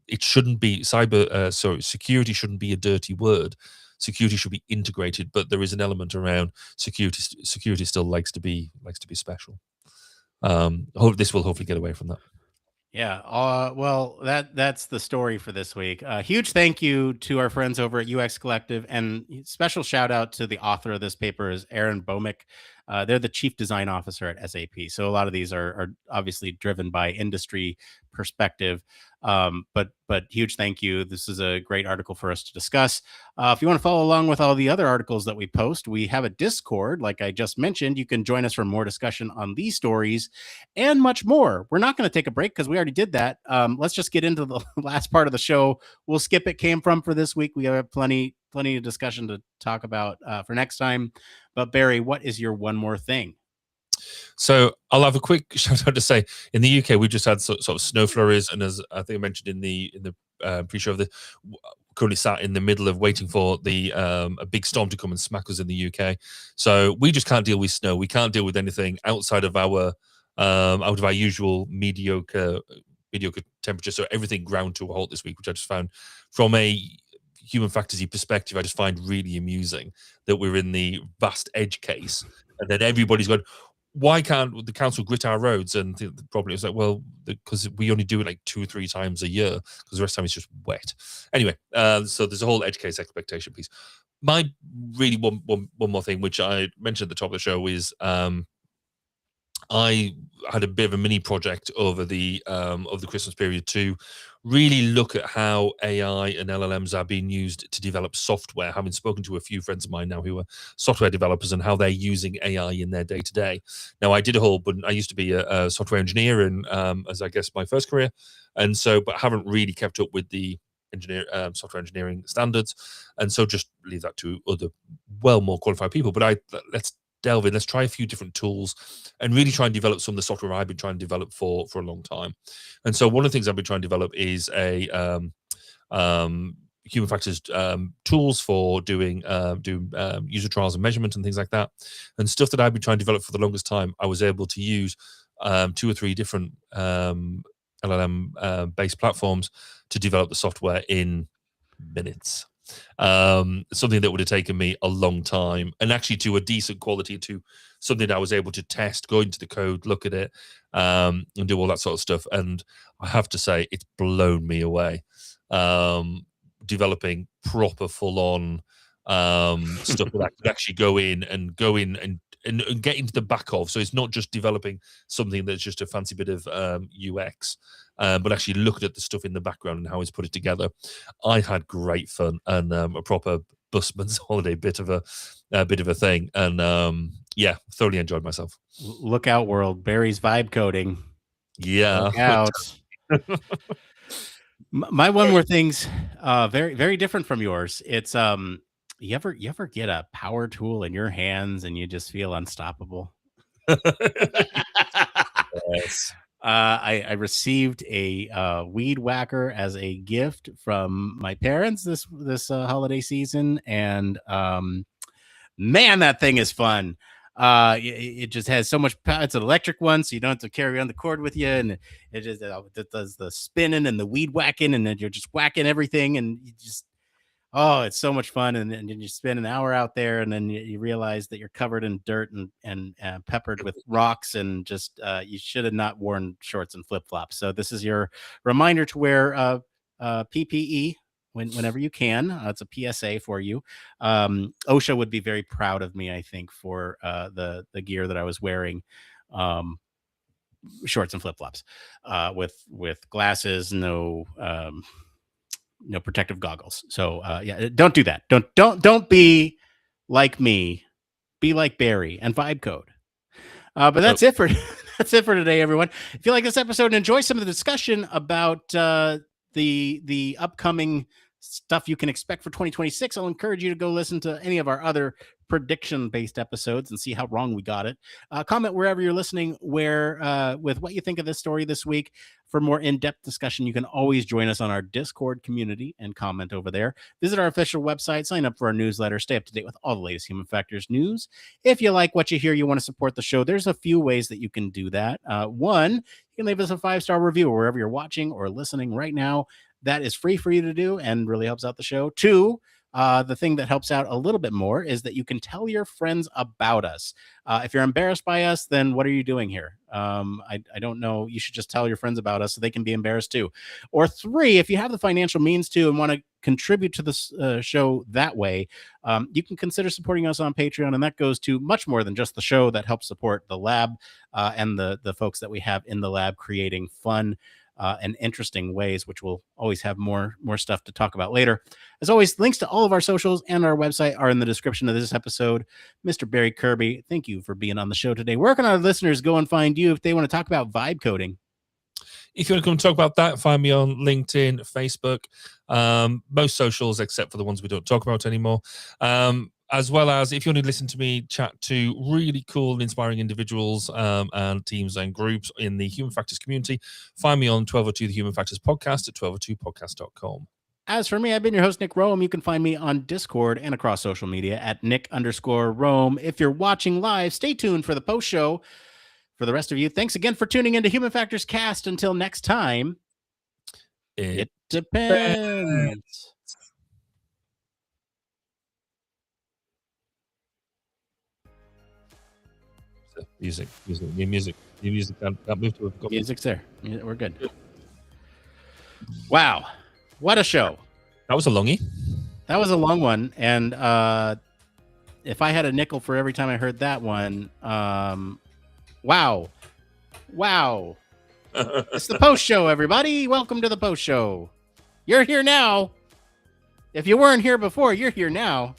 It shouldn't be security shouldn't be a dirty word. Security should be integrated, but there is an element around security. Security still likes to be special. This will hopefully get away from that. Yeah. Well, that's the story for this week. Huge thank you to our friends over at UX Collective, and special shout out to the author of this paper is Aaron Bomick. They're the chief design officer at SAP. So a lot of these are obviously driven by industry perspective. But huge thank you. This is a great article for us to discuss. If you want to follow along with all the other articles that we post, we have a Discord, like I just mentioned. You can join us for more discussion on these stories and much more. We're not going to take a break because we already did that. Let's just get into the last part of the show. We'll skip it came from for this week. We have plenty of discussion to talk about for next time. But Barry, what is your one more thing? So I'll have a quick shout out to say, in the UK, we've just had sort of snow flurries, and as I think I mentioned in the pre-show, currently sat in the middle of waiting for a big storm to come and smack us in the UK. So we just can't deal with snow. We can't deal with anything outside of our usual mediocre temperature. So everything ground to a halt this week, which I just found, from a human fantasy perspective, I just find really amusing that we're in the vast edge case, and then everybody's going, why can't the council grit our roads? And the problem is like, well, because we only do it like 2 or 3 times a year, because the rest of the time it's just wet. Anyway, so there's a whole edge case expectation piece. My really one more thing, which I mentioned at the top of the show, is I had a bit of a mini project over the Christmas period to really look at how AI and LLMs are being used to develop software, having spoken to a few friends of mine now who are software developers and how they're using AI in their day-to-day. Now, I used to be a software engineer in, as I guess, my first career, and so, but haven't really kept up with the software engineering standards, and so just leave that to other, more qualified people. But let's delve in. Let's try a few different tools and really try and develop some of the software I've been trying to develop for a long time. And so one of the things I've been trying to develop is a human factors tools for doing user trials and measurement and things like that, and stuff that I've been trying to develop for the longest time. I was able to use 2 or 3 different LLM based platforms to develop the software in minutes. Something that would have taken me a long time, and actually to a decent quality, to something that I was able to test, go into the code, look at it, and do all that sort of stuff. And I have to say, it's blown me away. Developing proper full-on stuff that I could actually go in and get into the back of. So it's not just developing something that's just a fancy bit of UX, but actually looking at the stuff in the background and how it's put it together. I had great fun, and a proper busman's holiday bit of a thing, and yeah, thoroughly enjoyed myself. Look out, world! Barry's vibe coding. Yeah, look out. My one more thing's very, very different from yours. It's you ever get a power tool in your hands and you just feel unstoppable? Yes. I received a weed whacker as a gift from my parents this holiday season, and man, that thing is fun. It just has so much power. It's an electric one, so you don't have to carry on the cord with you, and it just it does the spinning and the weed whacking, and then you're just whacking everything, and you just, oh, it's so much fun. And then you spend an hour out there, and then you realize that you're covered in dirt and peppered with rocks, and just you should have not worn shorts and flip-flops. So this is your reminder to wear PPE whenever you can. It's a PSA for you. OSHA would be very proud of me, I think, for the gear that I was wearing. Shorts and flip-flops with glasses, no protective goggles. So yeah, don't do that. Don't be like me. Be like Barry and vibe code. But that's it for today, everyone. If you like this episode and enjoy some of the discussion about the upcoming stuff you can expect for 2026, I'll encourage you to go listen to any of our other prediction-based episodes and see how wrong we got it. Comment wherever you're listening with what you think of this story this week. For more in-depth discussion, you can always join us on our Discord community and comment over there. Visit our official website, sign up for our newsletter, stay up to date with all the latest Human Factors news. If you like what you hear, you want to support the show, there's a few ways that you can do that. One, you can leave us a 5-star review wherever you're watching or listening right now. That is free for you to do and really helps out the show. Two, the thing that helps out a little bit more is that you can tell your friends about us. If you're embarrassed by us, then what are you doing here? I don't know. You should just tell your friends about us so they can be embarrassed too. Or three, if you have the financial means to and want to contribute to this show that way, you can consider supporting us on Patreon. And that goes to much more than just the show. That helps support the lab and the folks that we have in the lab creating fun and interesting ways, which we'll always have more stuff to talk about later. As always, links to all of our socials and our website are in the description of this episode. Mr. Barry Kirby, thank you for being on the show today. Where can our listeners go and find you if they want to talk about vibe coding? If you want to come and talk about that, find me on LinkedIn, Facebook, most socials except for the ones we don't talk about anymore. As well as if you want to listen to me chat to really cool and inspiring individuals and teams and groups in the Human Factors community, find me on 1202 The Human Factors Podcast at 1202podcast.com. As for me, I've been your host, Nick Roome. You can find me on Discord and across social media at Nick_Roome. If you're watching live, stay tuned for the post show. For the rest of you, thanks again for tuning into Human Factors Cast. Until next time, it depends. Music. Can't move to it. Music's there. We're good. Wow. What a show. That was a longie. That was a long one. And if I had a nickel for every time I heard that one, wow. It's the post show, everybody. Welcome to the post show. You're here now. If you weren't here before, you're here now.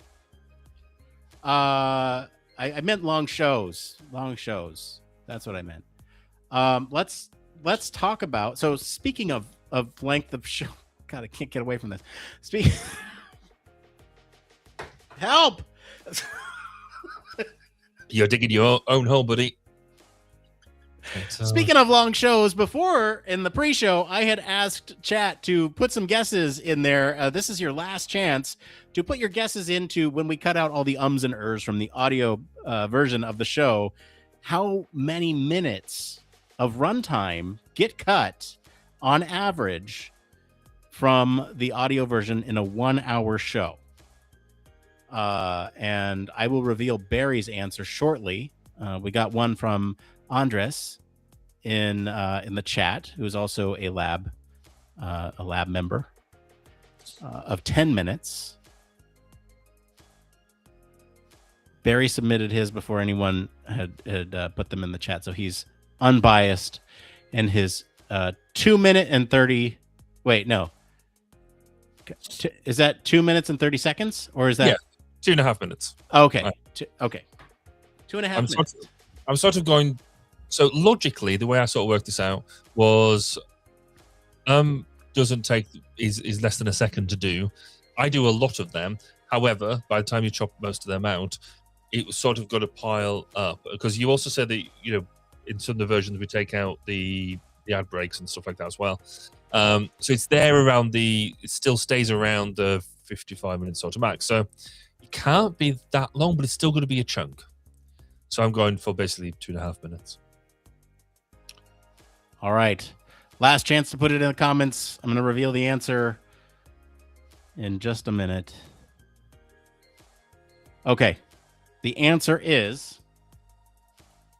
I meant long shows. That's what I meant. Let's talk about. So speaking of length of show, God, I can't get away from this. Help! You're digging your own hole, buddy. Speaking of long shows, before in the pre-show, I had asked chat to put some guesses in there. This is your last chance to put your guesses into when we cut out all the ums and ers from the audio version of the show. How many minutes of runtime get cut on average from the audio version in a 1-hour show? And I will reveal Barry's answer shortly. We got one from Andres in the chat, who is also a lab member, of 10 minutes. Barry submitted his before anyone had put them in the chat, so he's unbiased. And his 2 minute and 30. Wait, no. Is that 2 minutes and 30 seconds, or is that 2.5 minutes? Okay, okay, 2.5 minutes. I'm sort of going. So logically, the way I sort of worked this out was, doesn't take is less than a second to do. I do a lot of them. However, by the time you chop most of them out, it was sort of got to pile up, because you also said that, you know, in some of the versions we take out the ad breaks and stuff like that as well. So it's there around it still stays around the 55 minutes sort of max. So it can't be that long, but it's still going to be a chunk. So I'm going for basically 2.5 minutes. All right. Last chance to put it in the comments. I'm going to reveal the answer in just a minute. Okay. The answer is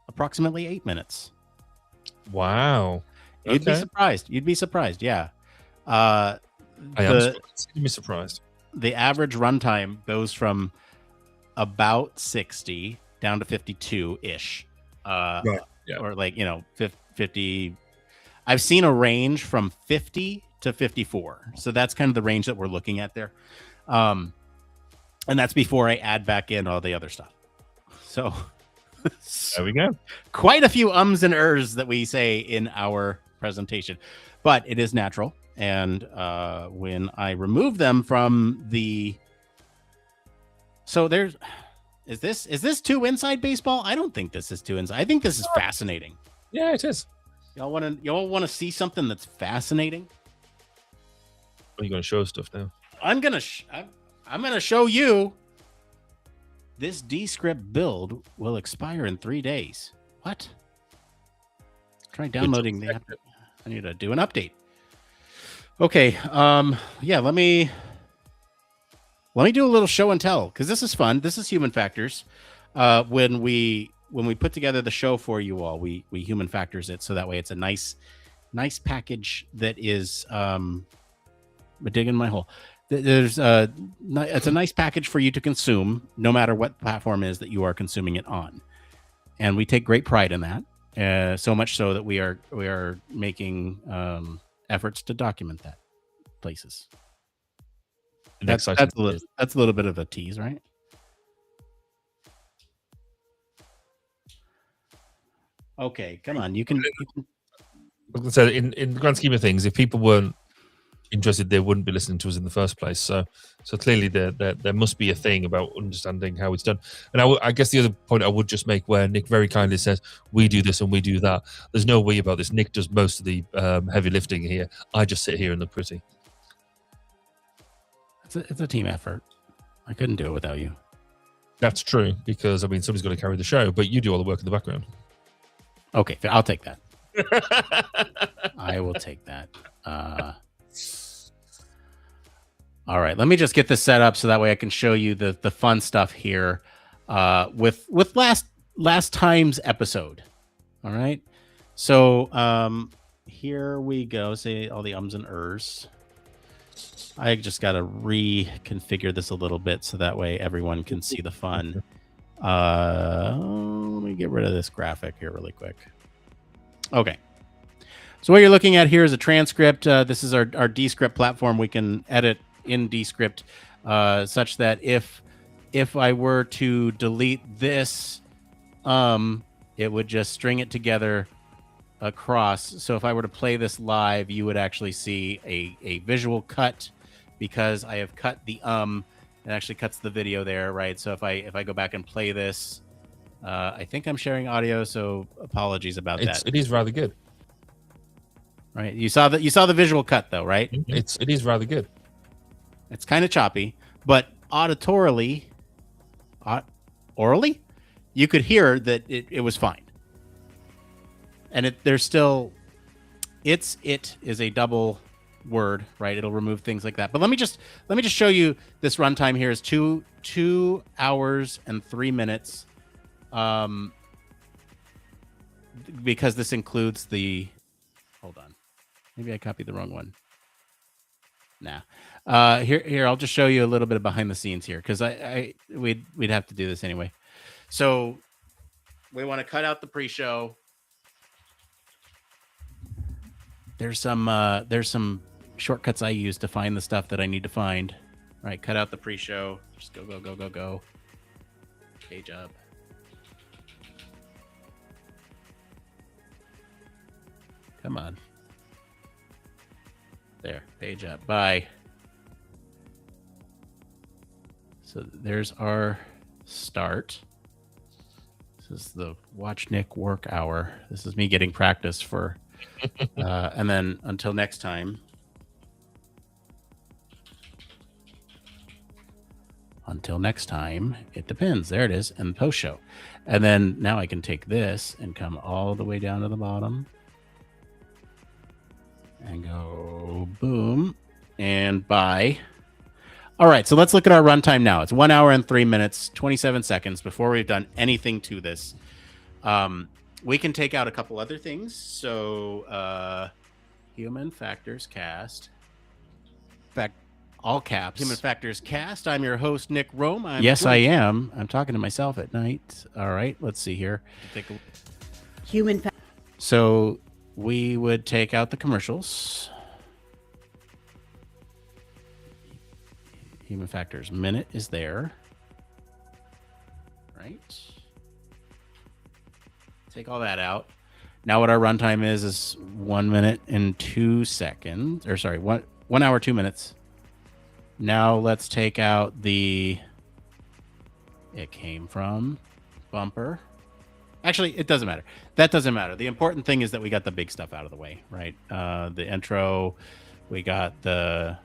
approximately 8 minutes. Wow. You'd be surprised. You'd be surprised. Yeah. I am surprised. The average runtime goes from about 60 down to 52-ish. Right. Yeah. Or 50. I've seen a range from 50 to 54. So that's kind of the range that we're looking at there. And that's before I add back in all the other stuff. So there we go. Quite a few ums and ers that we say in our presentation, but it is natural. And when I remove them from so Is this too inside baseball? I don't think this is too inside. I think this is fascinating. Yeah, it is. Y'all want to see something that's fascinating? Are you going to show stuff now? I'm gonna show you. This Descript build will expire in 3 days. What? Try downloading the app. I need to do an update. Okay. Yeah. Let me do a little show and tell, because this is fun. This is Human Factors. When we put together the show for you all, we Human Factors it, so that way it's a nice package that is digging my hole. It's a nice package for you to consume, no matter what platform is that you are consuming it on, and we take great pride in that. So much so that we are making efforts to document that places. That's a little bit of a tease, right? Okay, come on. You can. So in the grand scheme of things, if people weren't interested, they wouldn't be listening to us in the first place. So clearly there must be a thing about understanding how it's done. And I guess the other point I would just make, where Nick very kindly says we do this and we do that. There's no we about this. Nick does most of the heavy lifting here. I just sit here and look pretty. It's a team effort. I couldn't do it without you. That's true, because I mean somebody's got to carry the show, but you do all the work in the background. Okay, I'll take that. I will take that. All right, let me just get this set up so that way I can show you the fun stuff here with last time's episode. All right, so here we go. Say all the ums and ers. I just got to reconfigure this a little bit so that way everyone can see the fun. Let me get rid of this graphic here really quick. Okay. So what you're looking at here is a transcript. This is our Descript platform. We can edit in Descript such that if I were to delete this, it would just string it together across. So if I were to play this live, you would actually see a visual cut, because I have cut the it actually cuts the video there, right? So if I go back and play this, I think I'm sharing audio, so apologies about that. It is rather good. Right. You saw the visual cut though, right? It is rather good. It's kind of choppy, but auditorily, orally, you could hear that it was fine. And it is a double word, right? It'll remove things like that. But let me just show you this runtime here is 2 hours and 3 minutes. Because this includes the, hold on. Maybe I copied the wrong one. Nah. Here, I'll just show you a little bit of behind the scenes here, because we'd have to do this anyway. So we want to cut out the pre-show. There's some shortcuts I use to find the stuff that I need to find. All right, cut out the pre-show. Just go. Page up. Come on. There, page up. Bye. So there's our start. This is the Watch Nick work hour. This is me getting practice for, and then until next time. Until next time, it depends. There it is, and post show. And then now I can take this and come all the way down to the bottom. And go boom and bye. All right, so let's look at our runtime now. It's 1 hour and 3 minutes, 27 seconds before we've done anything to this. We can take out a couple other things. So Human Factors Cast. In fact, all caps. Human Factors Cast. I'm your host, Nick Roome. Yes, I am. I'm talking to myself at night. All right, let's see here. So we would take out the commercials. Human Factors minute is there. Right. Take all that out. Now what our runtime is 1 minute and 2 seconds. Or sorry, 1 hour, 2 minutes. Now let's take out the It came from Bumper. Actually, it doesn't matter. That doesn't matter. The important thing is that we got the big stuff out of the way, right? The intro, we got the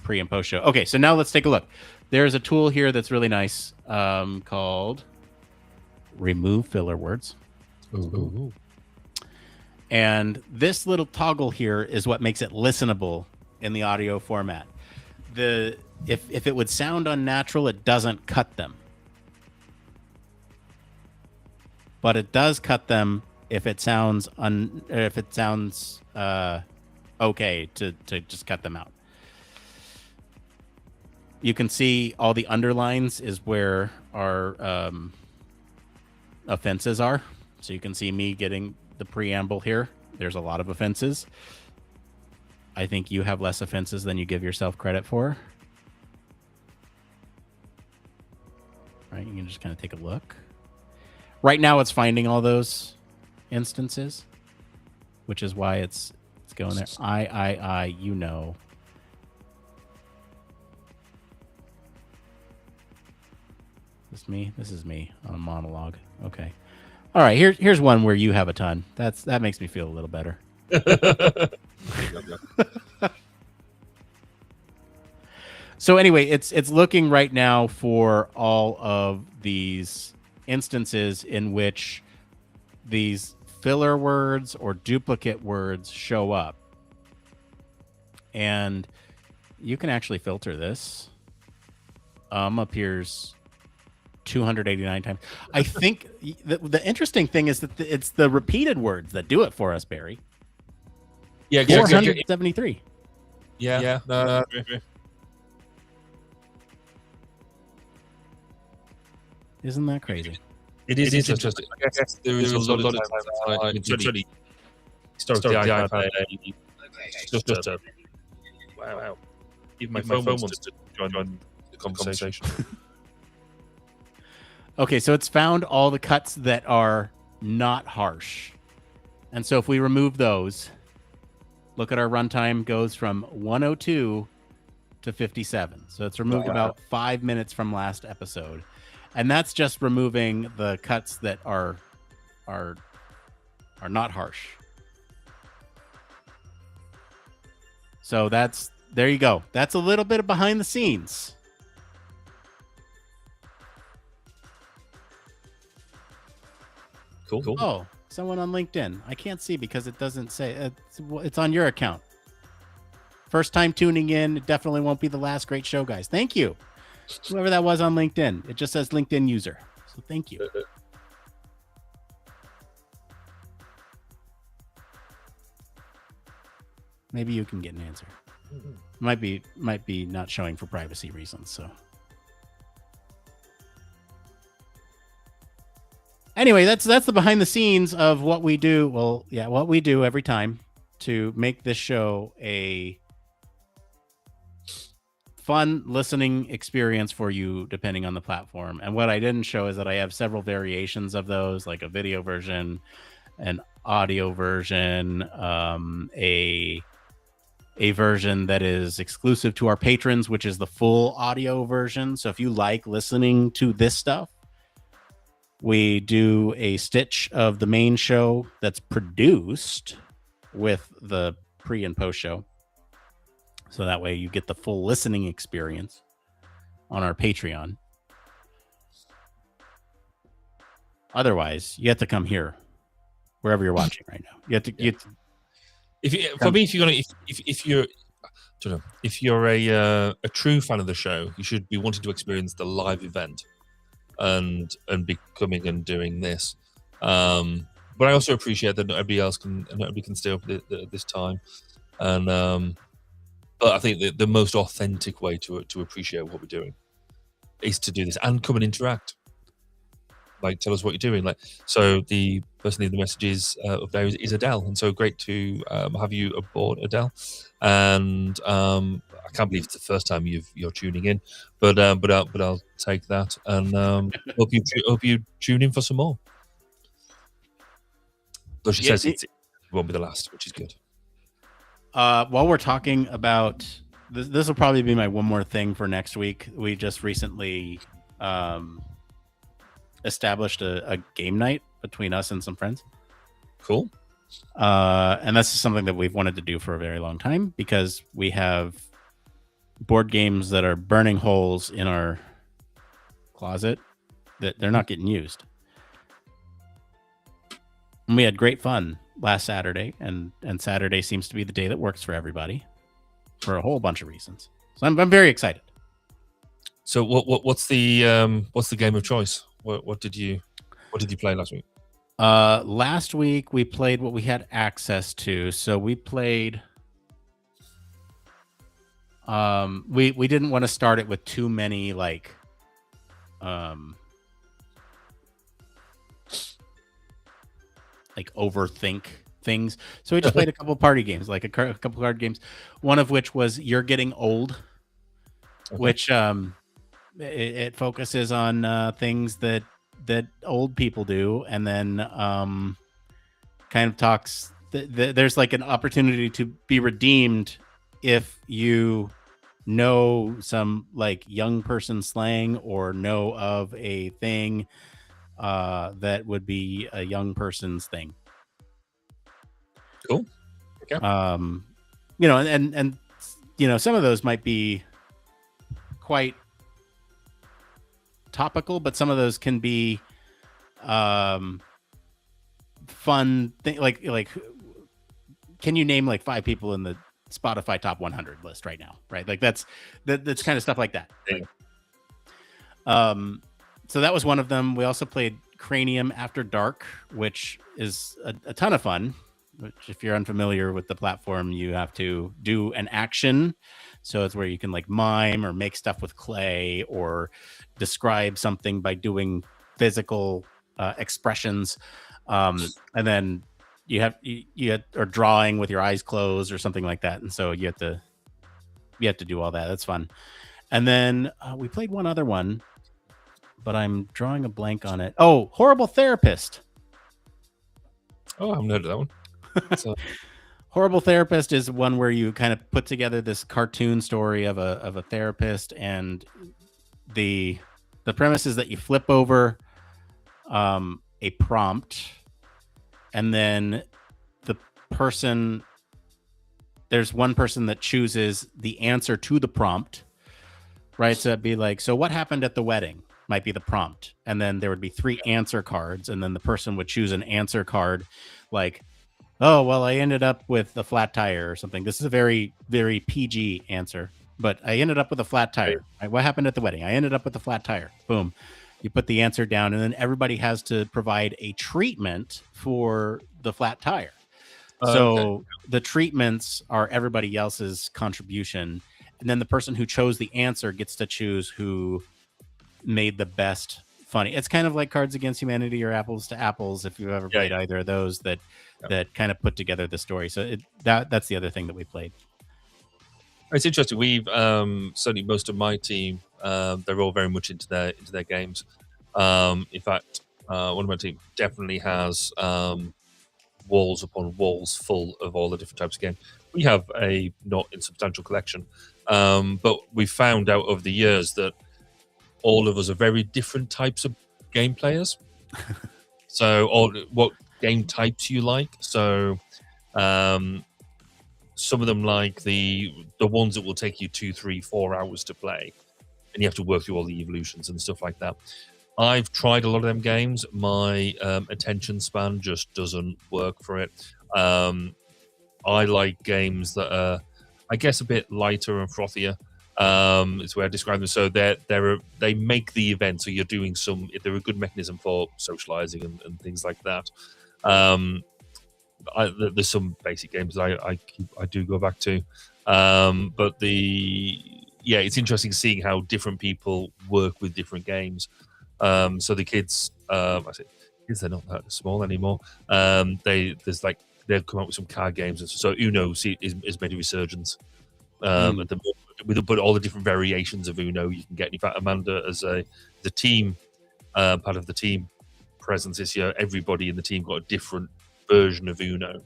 pre and post show. Okay, so now let's take a look. There's a tool here that's really nice called Remove Filler Words. Ooh. And this little toggle here is what makes it listenable in the audio format. If it would sound unnatural, it doesn't cut them. But it does cut them if it sounds okay to just cut them out. You can see all the underlines is where our offenses are. So you can see me getting the preamble here. There's a lot of offenses. I think you have less offenses than you give yourself credit for. Right, you can just kind of take a look. Right now it's finding all those instances, which is why it's going there. You know. This is me on a monologue. Okay. All right, here's one where you have a ton. That makes me feel a little better. So anyway, it's looking right now for all of these instances in which these filler words or duplicate words show up. And you can actually filter this. Appears 289 times. I think the interesting thing is that it's the repeated words that do it for us, Barry. Yeah, 473. Yeah. No. Isn't that crazy? It is interesting. I guess there is a lot of times certainly start the iPad. Just wow. Even my phone wants to join the conversation. Okay, so it's found all the cuts that are not harsh. And so if we remove those, look at our runtime goes from 102 to 57. So it's removed about 5 minutes from last episode. And that's just removing the cuts that are not harsh. So there you go. That's a little bit of behind the scenes. Cool. Oh, someone on LinkedIn. I can't see because it doesn't say. It's on your account. First time tuning in. It definitely won't be the last great show, guys. Thank you. Whoever that was on LinkedIn. It just says LinkedIn user. So thank you. Maybe you can get an answer. Might be not showing for privacy reasons. So anyway, that's the behind the scenes of what we do. Well, yeah, what we do every time to make this show a fun listening experience for you, depending on the platform. And what I didn't show is that I have several variations of those, like a video version, an audio version, a version that is exclusive to our patrons, which is the full audio version. So if you like listening to this stuff, we do a stitch of the main show that's produced with the pre and post show. So that way you get the full listening experience on our Patreon. Otherwise, you have to come here, wherever you're watching right now. You have to. Yeah. If you're a true fan of the show, you should be wanting to experience the live event and be coming and doing this. But I also appreciate that not everybody can stay up at this time, and but I think the most authentic way to appreciate what we're doing is to do this and come and interact. Like, tell us what you're doing. Like, so the person in the messages up there is Adele, and so great to have you aboard, Adele. And I can't believe it's the first time you're tuning in, but I'll take that, and hope you tune in for some more. Though says it won't be the last, which is good. While we're talking about this will probably be my one more thing for next week. We just recently established a game night between us and some friends. Cool. And that's something that we've wanted to do for a very long time because we have board games that are burning holes in our closet that they're not getting used. And we had great fun last Saturday, and Saturday seems to be the day that works for everybody for a whole bunch of reasons. So I'm very excited. So what's the game of choice? What did you play last week? Last week we played what we had access to. So we played. We didn't want to start it with too many like overthink things. So we just played a couple party games, like a couple card games. One of which was You're Getting Old, which it focuses on things that old people do, and then kind of talks. There's like an opportunity to be redeemed if you know some like young person slang or know of a thing that would be a young person's thing. Cool. Okay. You know, and you know, some of those might be quite topical, but some of those can be fun like can you name like 5 people in the Spotify top 100 list right now, right? Like that's kind of stuff like that. Yeah. So that was one of them. We also played Cranium After Dark, which is a ton of fun. Which, if you're unfamiliar with the platform, you have to do an action. So it's where you can like mime or make stuff with clay or describe something by doing physical expressions, and then you are drawing with your eyes closed or something like that. And so you have to do all that. That's fun. And then we played one other one, but I'm drawing a blank on it. Oh, Horrible Therapist. Oh, I haven't heard of that one. So. Horrible Therapist is one where you kind of put together this cartoon story of a therapist, and the premise is that you flip over a prompt, and then there's one person that chooses the answer to the prompt, right? So it'd be like, so what happened at the wedding might be the prompt, and then there would be 3 answer cards, and then the person would choose an answer card like, oh, well, I ended up with a flat tire or something. This is a very, very PG answer, but I ended up with a flat tire. Right? What happened at the wedding? I ended up with a flat tire. Boom. You put the answer down, and then everybody has to provide a treatment for the flat tire. So the treatments are everybody else's contribution. And then the person who chose the answer gets to choose who made the best funny. It's kind of like Cards Against Humanity or Apples to Apples, if you've ever played either of those, that kind of put together the story. So that's the other thing that we played. It's interesting. We've certainly most of my team, they're all very much into their games. In fact, one of my team definitely has walls upon walls full of all the different types of games. We have a not insubstantial collection, but we found out over the years that all of us are very different types of game players. So, what game types you like? So, some of them like the ones that will take you 2, 3, 4 hours to play, and you have to work through all the evolutions and stuff like that. I've tried a lot of them games. My attention span just doesn't work for it. I like games that are, I guess, a bit lighter and frothier. Is where I describe them. So they make the event. So you're doing they're a good mechanism for socializing and things like that. There's some basic games that I do go back to, but it's interesting seeing how different people work with different games. So the kids, I say kids, they're not that small anymore. They've come up with some card games. So Uno is made a resurgence at the moment, with all the different variations of Uno you can get. In fact, Amanda, as the team part of the team presence this year, everybody in the team got a different version of Uno,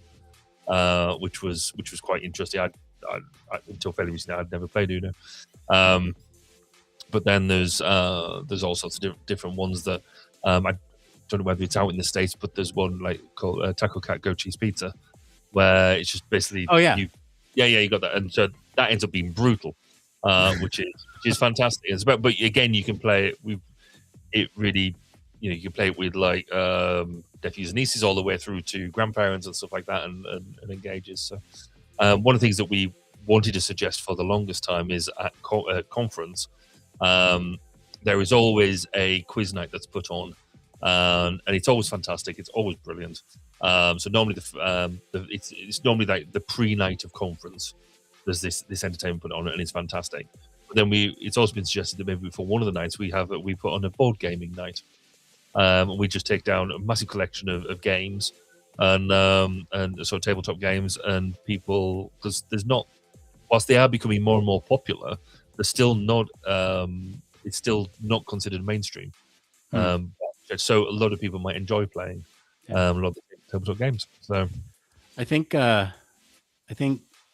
which was quite interesting. until fairly recently, I'd never played Uno. But then there's all sorts of different ones that I don't know whether it's out in the States, but there's one like called Taco Cat Go Cheese Pizza, where it's just basically you got that, and so that ends up being brutal, which is fantastic. But again, you can play it with it really, you can play it with like nephews and nieces all the way through to grandparents and stuff like that, and engages. So one of the things that we wanted to suggest for the longest time is at conference, there is always a quiz night that's put on, and it's always fantastic. It's always brilliant. So normally it's normally like the pre-night of conference. There's this entertainment put on, and it's fantastic. But then it's also been suggested that maybe for one of the nights we put on a board gaming night. We just take down a massive collection of games and sort of tabletop games, and people, because whilst they are becoming more and more popular, they're still not. It's still not considered mainstream. So a lot of people might enjoy playing a lot of the tabletop games. So I think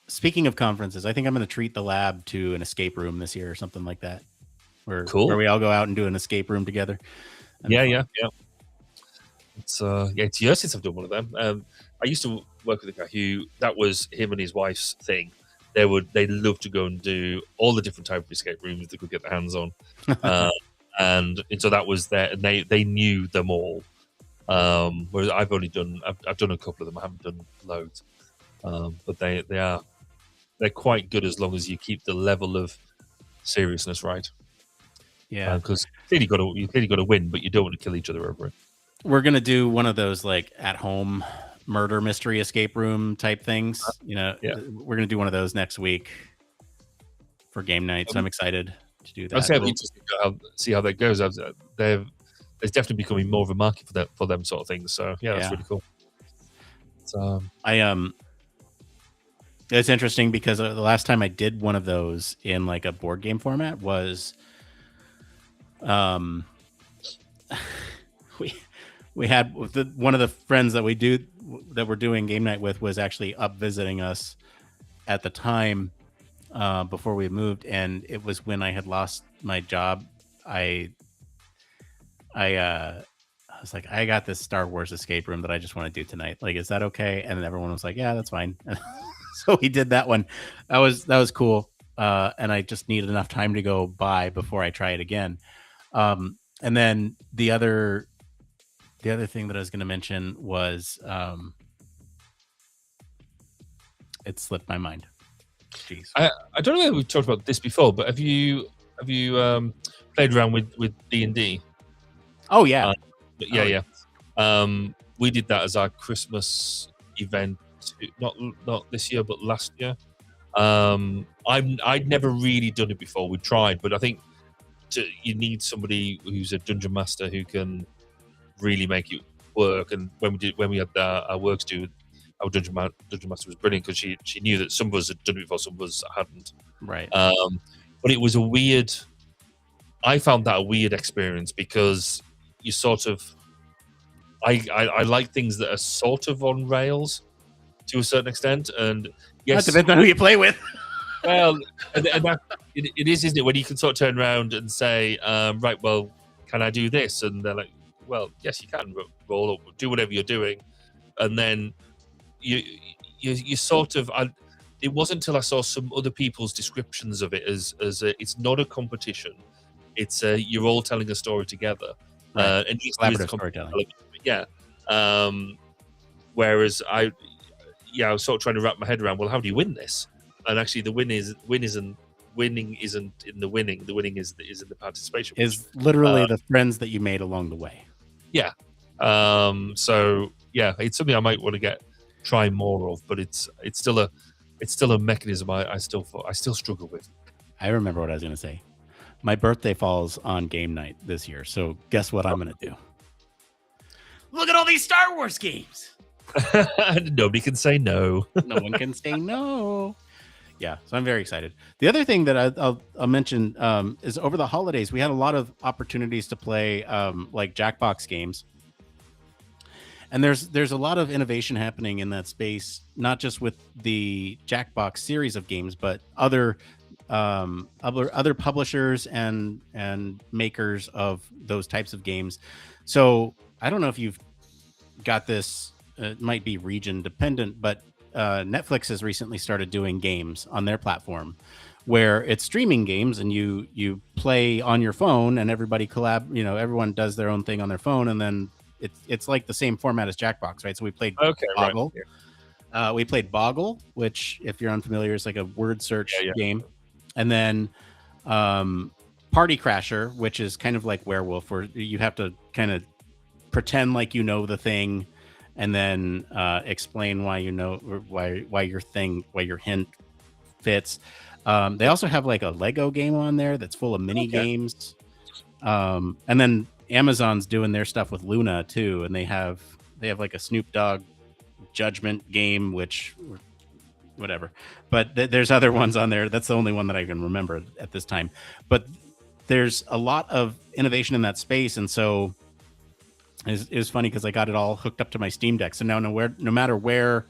speaking of conferences, I think I'm going to treat the lab to an escape room this year or something like that, where we all go out and do an escape room together. Yeah. It's years since I've done one of them. I used to work with a guy who that was him and his wife's thing. They love to go and do all the different types of escape rooms they could get their hands on, and so that was there. And they knew them all. Whereas I've done a couple of them. I haven't done loads, but they're quite good as long as you keep the level of seriousness right. Yeah, because you clearly got to win, but you don't want to kill each other over it. We're gonna do one of those like at home murder mystery escape room type things. We're gonna do one of those next week for game night. So I'm excited to do that. I'll see how that goes. There's definitely becoming more of a market for them sort of things. So that's really cool. So it's interesting because the last time I did one of those in like a board game format was we had one of the friends that we're doing game night with was actually up visiting us at the time before we moved, and it was when I had lost my job. I was like, I got this Star Wars escape room that I just want to do tonight. Like, is that okay? And then everyone was like, yeah, that's fine. So we did that one. That was cool. And I just needed enough time to go by before I try it again. And then the other thing that I was going to mention was it slipped my mind. Jeez. I don't know if we've talked about this before, but have you played around with D&D? Oh yeah. Yeah. We did that as our Christmas event, not this year, but last year. I'd never really done it before. We tried, but I think you need somebody who's a dungeon master who can really make it work. And when we had our works do, our dungeon master was brilliant because she knew that some of us had done it before, some of us hadn't. Right. But it was I found that a weird experience because you sort of, I like things that are sort of on rails to a certain extent, and yes, that depends on who you play with. Well, and it is, isn't it? When you can sort of turn around and say, right, well, can I do this? And they're like, well, yes, you can roll up, do whatever you're doing, and then you sort of. It wasn't until I saw some other people's descriptions of it as it's not a competition. It's you're all telling a story together, right. And collaborative storytelling. Yeah. Whereas I was sort of trying to wrap my head around, well, how do you win this? And actually, the winning isn't in the winning. The winning is in the participation. Is literally the friends that you made along the way. Yeah. So yeah, it's something I might want to try more of, but it's still a mechanism I still struggle with. I remember what I was going to say. My birthday falls on game night this year, so guess what I'm going to do? Look at all these Star Wars games. Nobody can say no. No one can say no. Yeah, so I'm very excited. The other thing that I'll mention is over the holidays, we had a lot of opportunities to play like Jackbox games. And there's a lot of innovation happening in that space, not just with the Jackbox series of games, but other publishers and makers of those types of games. So I don't know if you've got this. It might be region dependent, but Netflix has recently started doing games on their platform where it's streaming games and you play on your phone and everybody everyone does their own thing on their phone, and then it's like the same format as Jackbox, right? So we played Boggle. Right. We played Boggle, which, if you're unfamiliar, is like a word search game. And then Party Crasher, which is kind of like Werewolf, where you have to kind of pretend like you know the thing and then explain why you know, or why your hint fits. They also have like a Lego game on there that's full of mini games. And then Amazon's doing their stuff with Luna too, and they have like a Snoop Dogg Judgment game, which whatever. But there's other ones on there. That's the only one that I can remember at this time. But there's a lot of innovation in that space, and so it was funny because I got it all hooked up to my Steam Deck. So now no matter where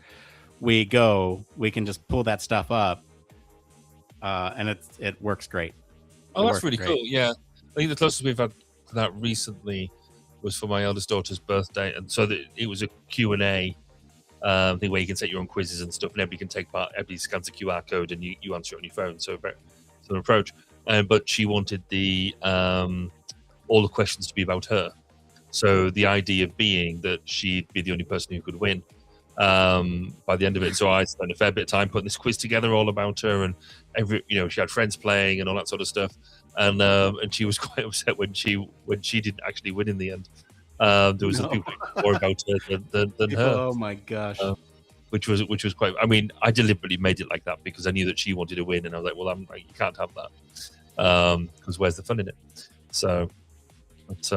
we go, we can just pull that stuff up, and it works great. Oh, that's really cool. Yeah, I think the closest we've had to that recently was for my eldest daughter's birthday, and so it was a Q&A thing where you can set your own quizzes and stuff, and everybody can take part. Everybody scans a QR code and you answer it on your phone. So an approach. But she wanted the all the questions to be about her. So the idea being that she'd be the only person who could win by the end of it. So I spent a fair bit of time putting this quiz together all about her, and she had friends playing and all that sort of stuff. And she was quite upset when she didn't actually win in the end. There was people more about her than her. Oh my gosh! Which was quite. I mean, I deliberately made it like that because I knew that she wanted to win, and I was like, well, you can't have that because where's the fun in it? So, but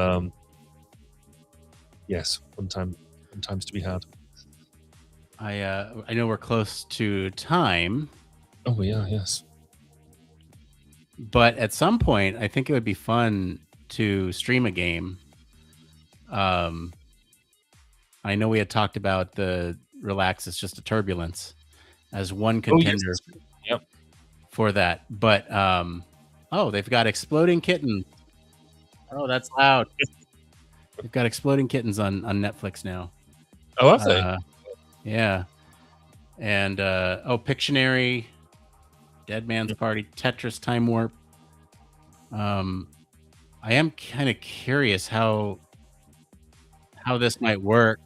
yes, fun times to be had. I know we're close to time. Oh, we are, yes. But at some point, I think it would be fun to stream a game. I know we had talked about the Relax, It's Just a Turbulence as one contender for that. But, they've got Exploding Kittens. Oh, that's loud. They've got Exploding Kittens on Netflix now. Oh, have they? Yeah. And, Pictionary, Dead Man's Party, Tetris Time Warp. I am kind of curious how this might work.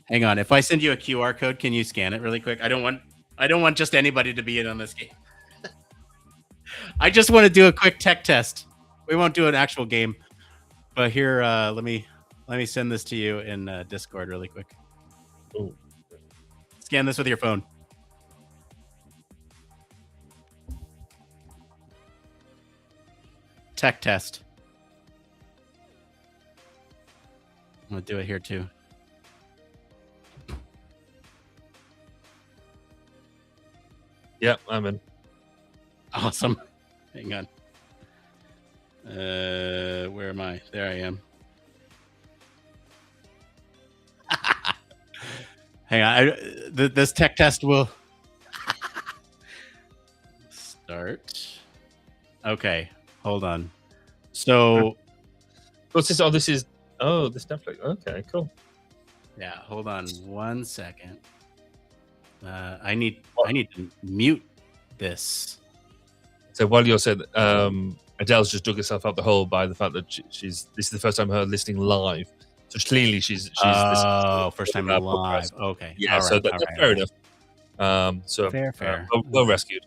Hang on. If I send you a QR code, can you scan it really quick? I don't want just anybody to be in on this game. I just want to do a quick tech test. We won't do an actual game. But here, let me send this to you in Discord really quick. Oh. Scan this with your phone. Tech test. I'm going to do it here too. Yep, I'm in. Awesome. Hang on. Where am I? There I am. Hang on. This tech test will start. Okay, hold on. So, what's this? Oh, this Netflix. Okay, cool. Yeah, hold on 1 second. I need to mute this. So while you're saying, Adele's just dug herself out the hole by the fact that this is the first time her listening live. So clearly she's first time live. Okay. Yeah, right, so that's fair enough. So fair. Well rescued.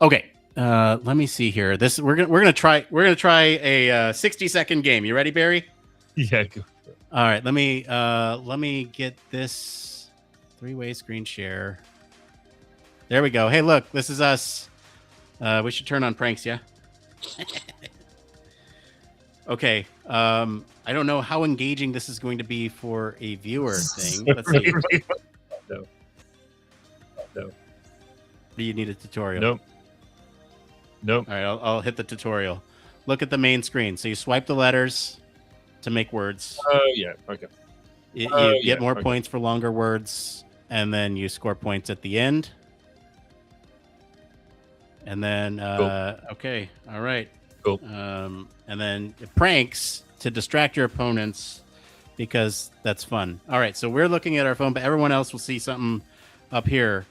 Okay. Let me see here. We're gonna try a 60-second game. You ready, Barry? Yeah. Go. All right. Let me get this 3-way screen share. There we go. Hey, look, this is us. We should turn on pranks, yeah? Okay. I don't know how engaging this is going to be for a viewer thing. Let's see. No. Do you need a tutorial? Nope. All right, I'll hit the tutorial. Look at the main screen. So you swipe the letters to make words. Oh yeah. Okay. You get more points for longer words, and then you score points at the end. And then, Cool. okay, all right. Cool. And then pranks to distract your opponents because that's fun. All right, so we're looking at our phone, but everyone else will see something up here.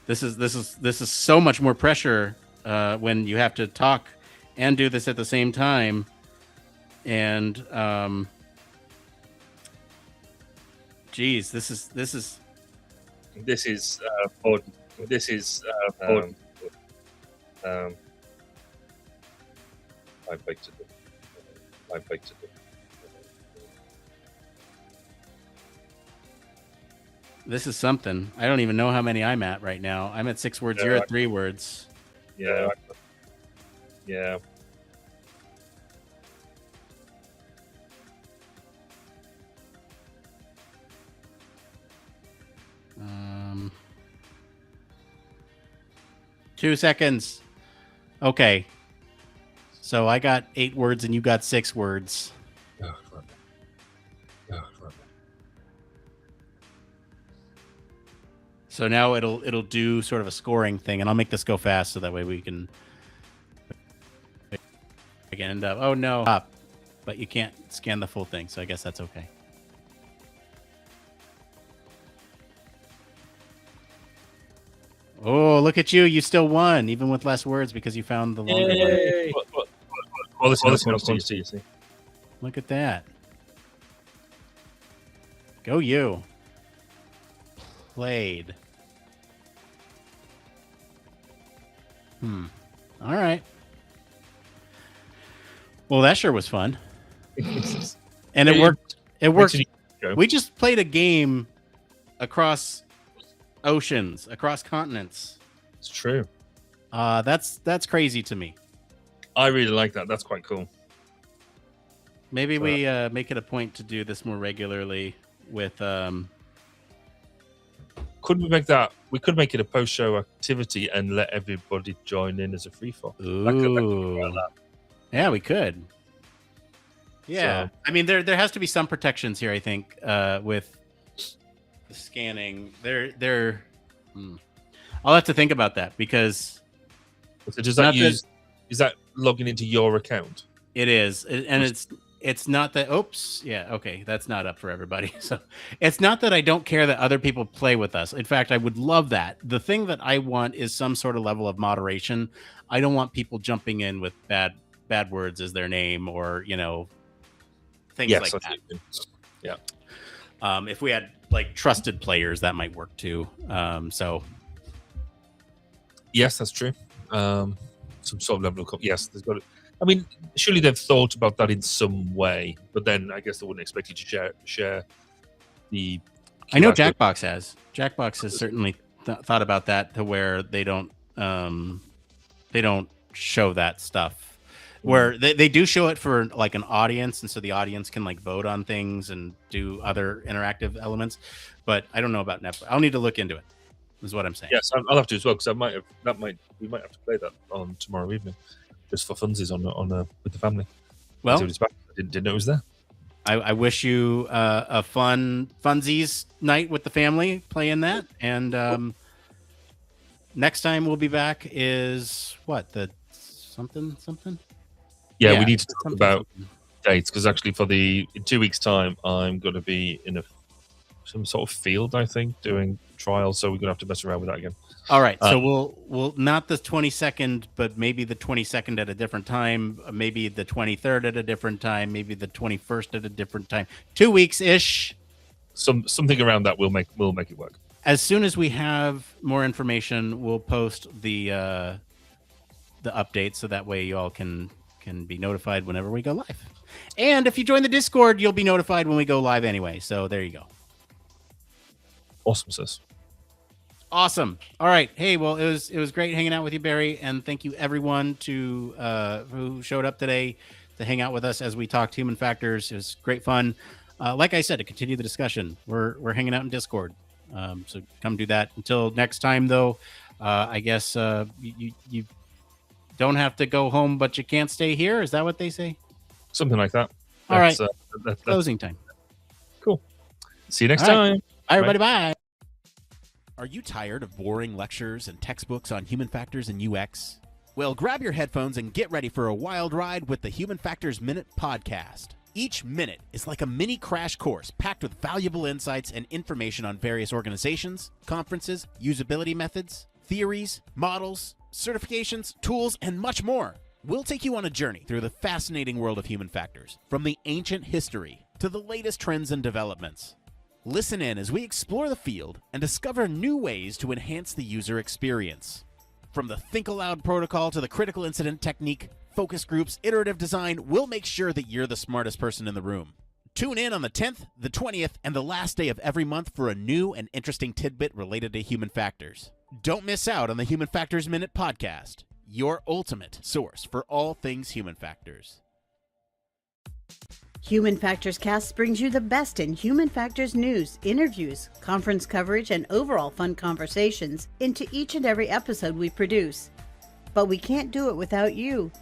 This is so much more pressure when you have to talk and do this at the same time. And geez, this is fun. This is I beg to do. This is something. I don't even know how many I'm at right now. I'm at 6 words. You're at 3 words. Yeah. Yeah. Um, 2 seconds. Okay. So I got 8 words and you got 6 words. So now it'll do sort of a scoring thing, and I'll make this go fast so that way we can end up. Oh no, stop. But you can't scan the full thing, so I guess that's okay. Oh, look at you! You still won, even with less words, because you found the longer word. Well, this is quantity, you see. Look at that. Go you. Played. All right. Well, that sure was fun. And it worked. It worked. We just played a game across oceans, across continents. It's true. That's crazy to me. I really like that. That's quite cool. Maybe we make it a point to do this more regularly with Could we make that? We could make it a post-show activity and let everybody join in as a free-for. Ooh. Yeah, we could. Yeah, so, I mean, there has to be some protections here. I think with the scanning, I'll have to think about that because. So does that use? Is that logging into your account? It is, and it's not that. Oops, yeah, okay, that's not up for everybody. So it's not that I don't care that other people play with us. In fact, I would love that. The thing that I want is some sort of level of moderation. I don't want people jumping in with bad words as their name or things like that. Yeah. If we had like trusted players, that might work too. So. Yes, that's true. Some sort of level of yes, there's got to. I mean, surely they've thought about that in some way, but then I guess they wouldn't expect you to share the. I know Jackbox has. Jackbox has certainly thought about that to where they don't show that stuff. Where they do show it for like an audience, and so the audience can like vote on things and do other interactive elements. But I don't know about Netflix. I'll need to look into it. Is what I'm saying. Yes, I'll have to as well because we might have to play that on tomorrow evening, just for funsies on with the family. Well, I didn't know it was there. I wish you a funsies night with the family playing that, and next time we'll be back is what the something. Yeah, we need to talk about dates because actually in 2 weeks' time I'm going to be in some sort of field, I think, doing trials, so we're gonna have to mess around with that again. All right, so we'll not the 22nd, but maybe the 22nd at a different time, maybe the 23rd at a different time, maybe the 21st at a different time. 2 weeks ish. Something around that we'll make it work. As soon as we have more information, we'll post the updates so that way you all can be notified whenever we go live. And if you join the Discord, you'll be notified when we go live anyway. So there you go. Awesome, sis. Awesome. All right. Hey, well, it was great hanging out with you, Barry, and thank you everyone who showed up today to hang out with us as we talked human factors. It was great fun. like I said, to continue the discussion, we're hanging out in Discord. So come do that. Until next time, though, I guess you don't have to go home, but you can't stay here. Is that what they say? Something like that. All right. That's Closing time. Cool. See you next All right. time. Bye, everybody. Bye. Are you tired of boring lectures and textbooks on human factors and UX? Well, grab your headphones and get ready for a wild ride with the Human Factors Minute podcast. Each minute is like a mini crash course packed with valuable insights and information on various organizations, conferences, usability methods, theories, models, certifications, tools, and much more. We'll take you on a journey through the fascinating world of human factors, from the ancient history to the latest trends and developments. Listen in as we explore the field and discover new ways to enhance the user experience. From the Think Aloud protocol to the critical incident technique, focus groups, iterative design, we'll make sure that you're the smartest person in the room. Tune in on the 10th, the 20th, and the last day of every month for a new and interesting tidbit related to human factors. Don't miss out on the Human Factors Minute podcast, your ultimate source for all things human factors. Human Factors Cast brings you the best in human factors news, interviews, conference coverage, and overall fun conversations into each and every episode we produce. But we can't do it without you.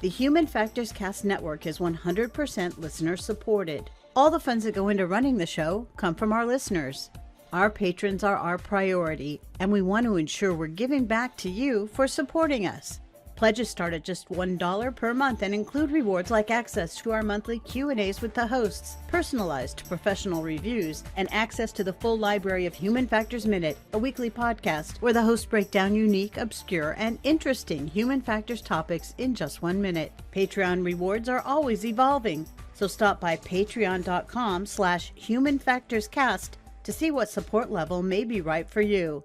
The Human Factors Cast network is 100% listener supported. All the funds that go into running the show come from our listeners. Our patrons are our priority, and we want to ensure we're giving back to you for supporting us. Pledges start at just $1 per month and include rewards like access to our monthly Q&As with the hosts, personalized professional reviews, and access to the full library of Human Factors Minute, a weekly podcast where the hosts break down unique, obscure, and interesting human factors topics in just 1 minute. Patreon rewards are always evolving, so stop by patreon.com/humanfactorscast to see what support level may be right for you.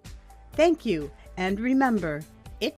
Thank you, and remember,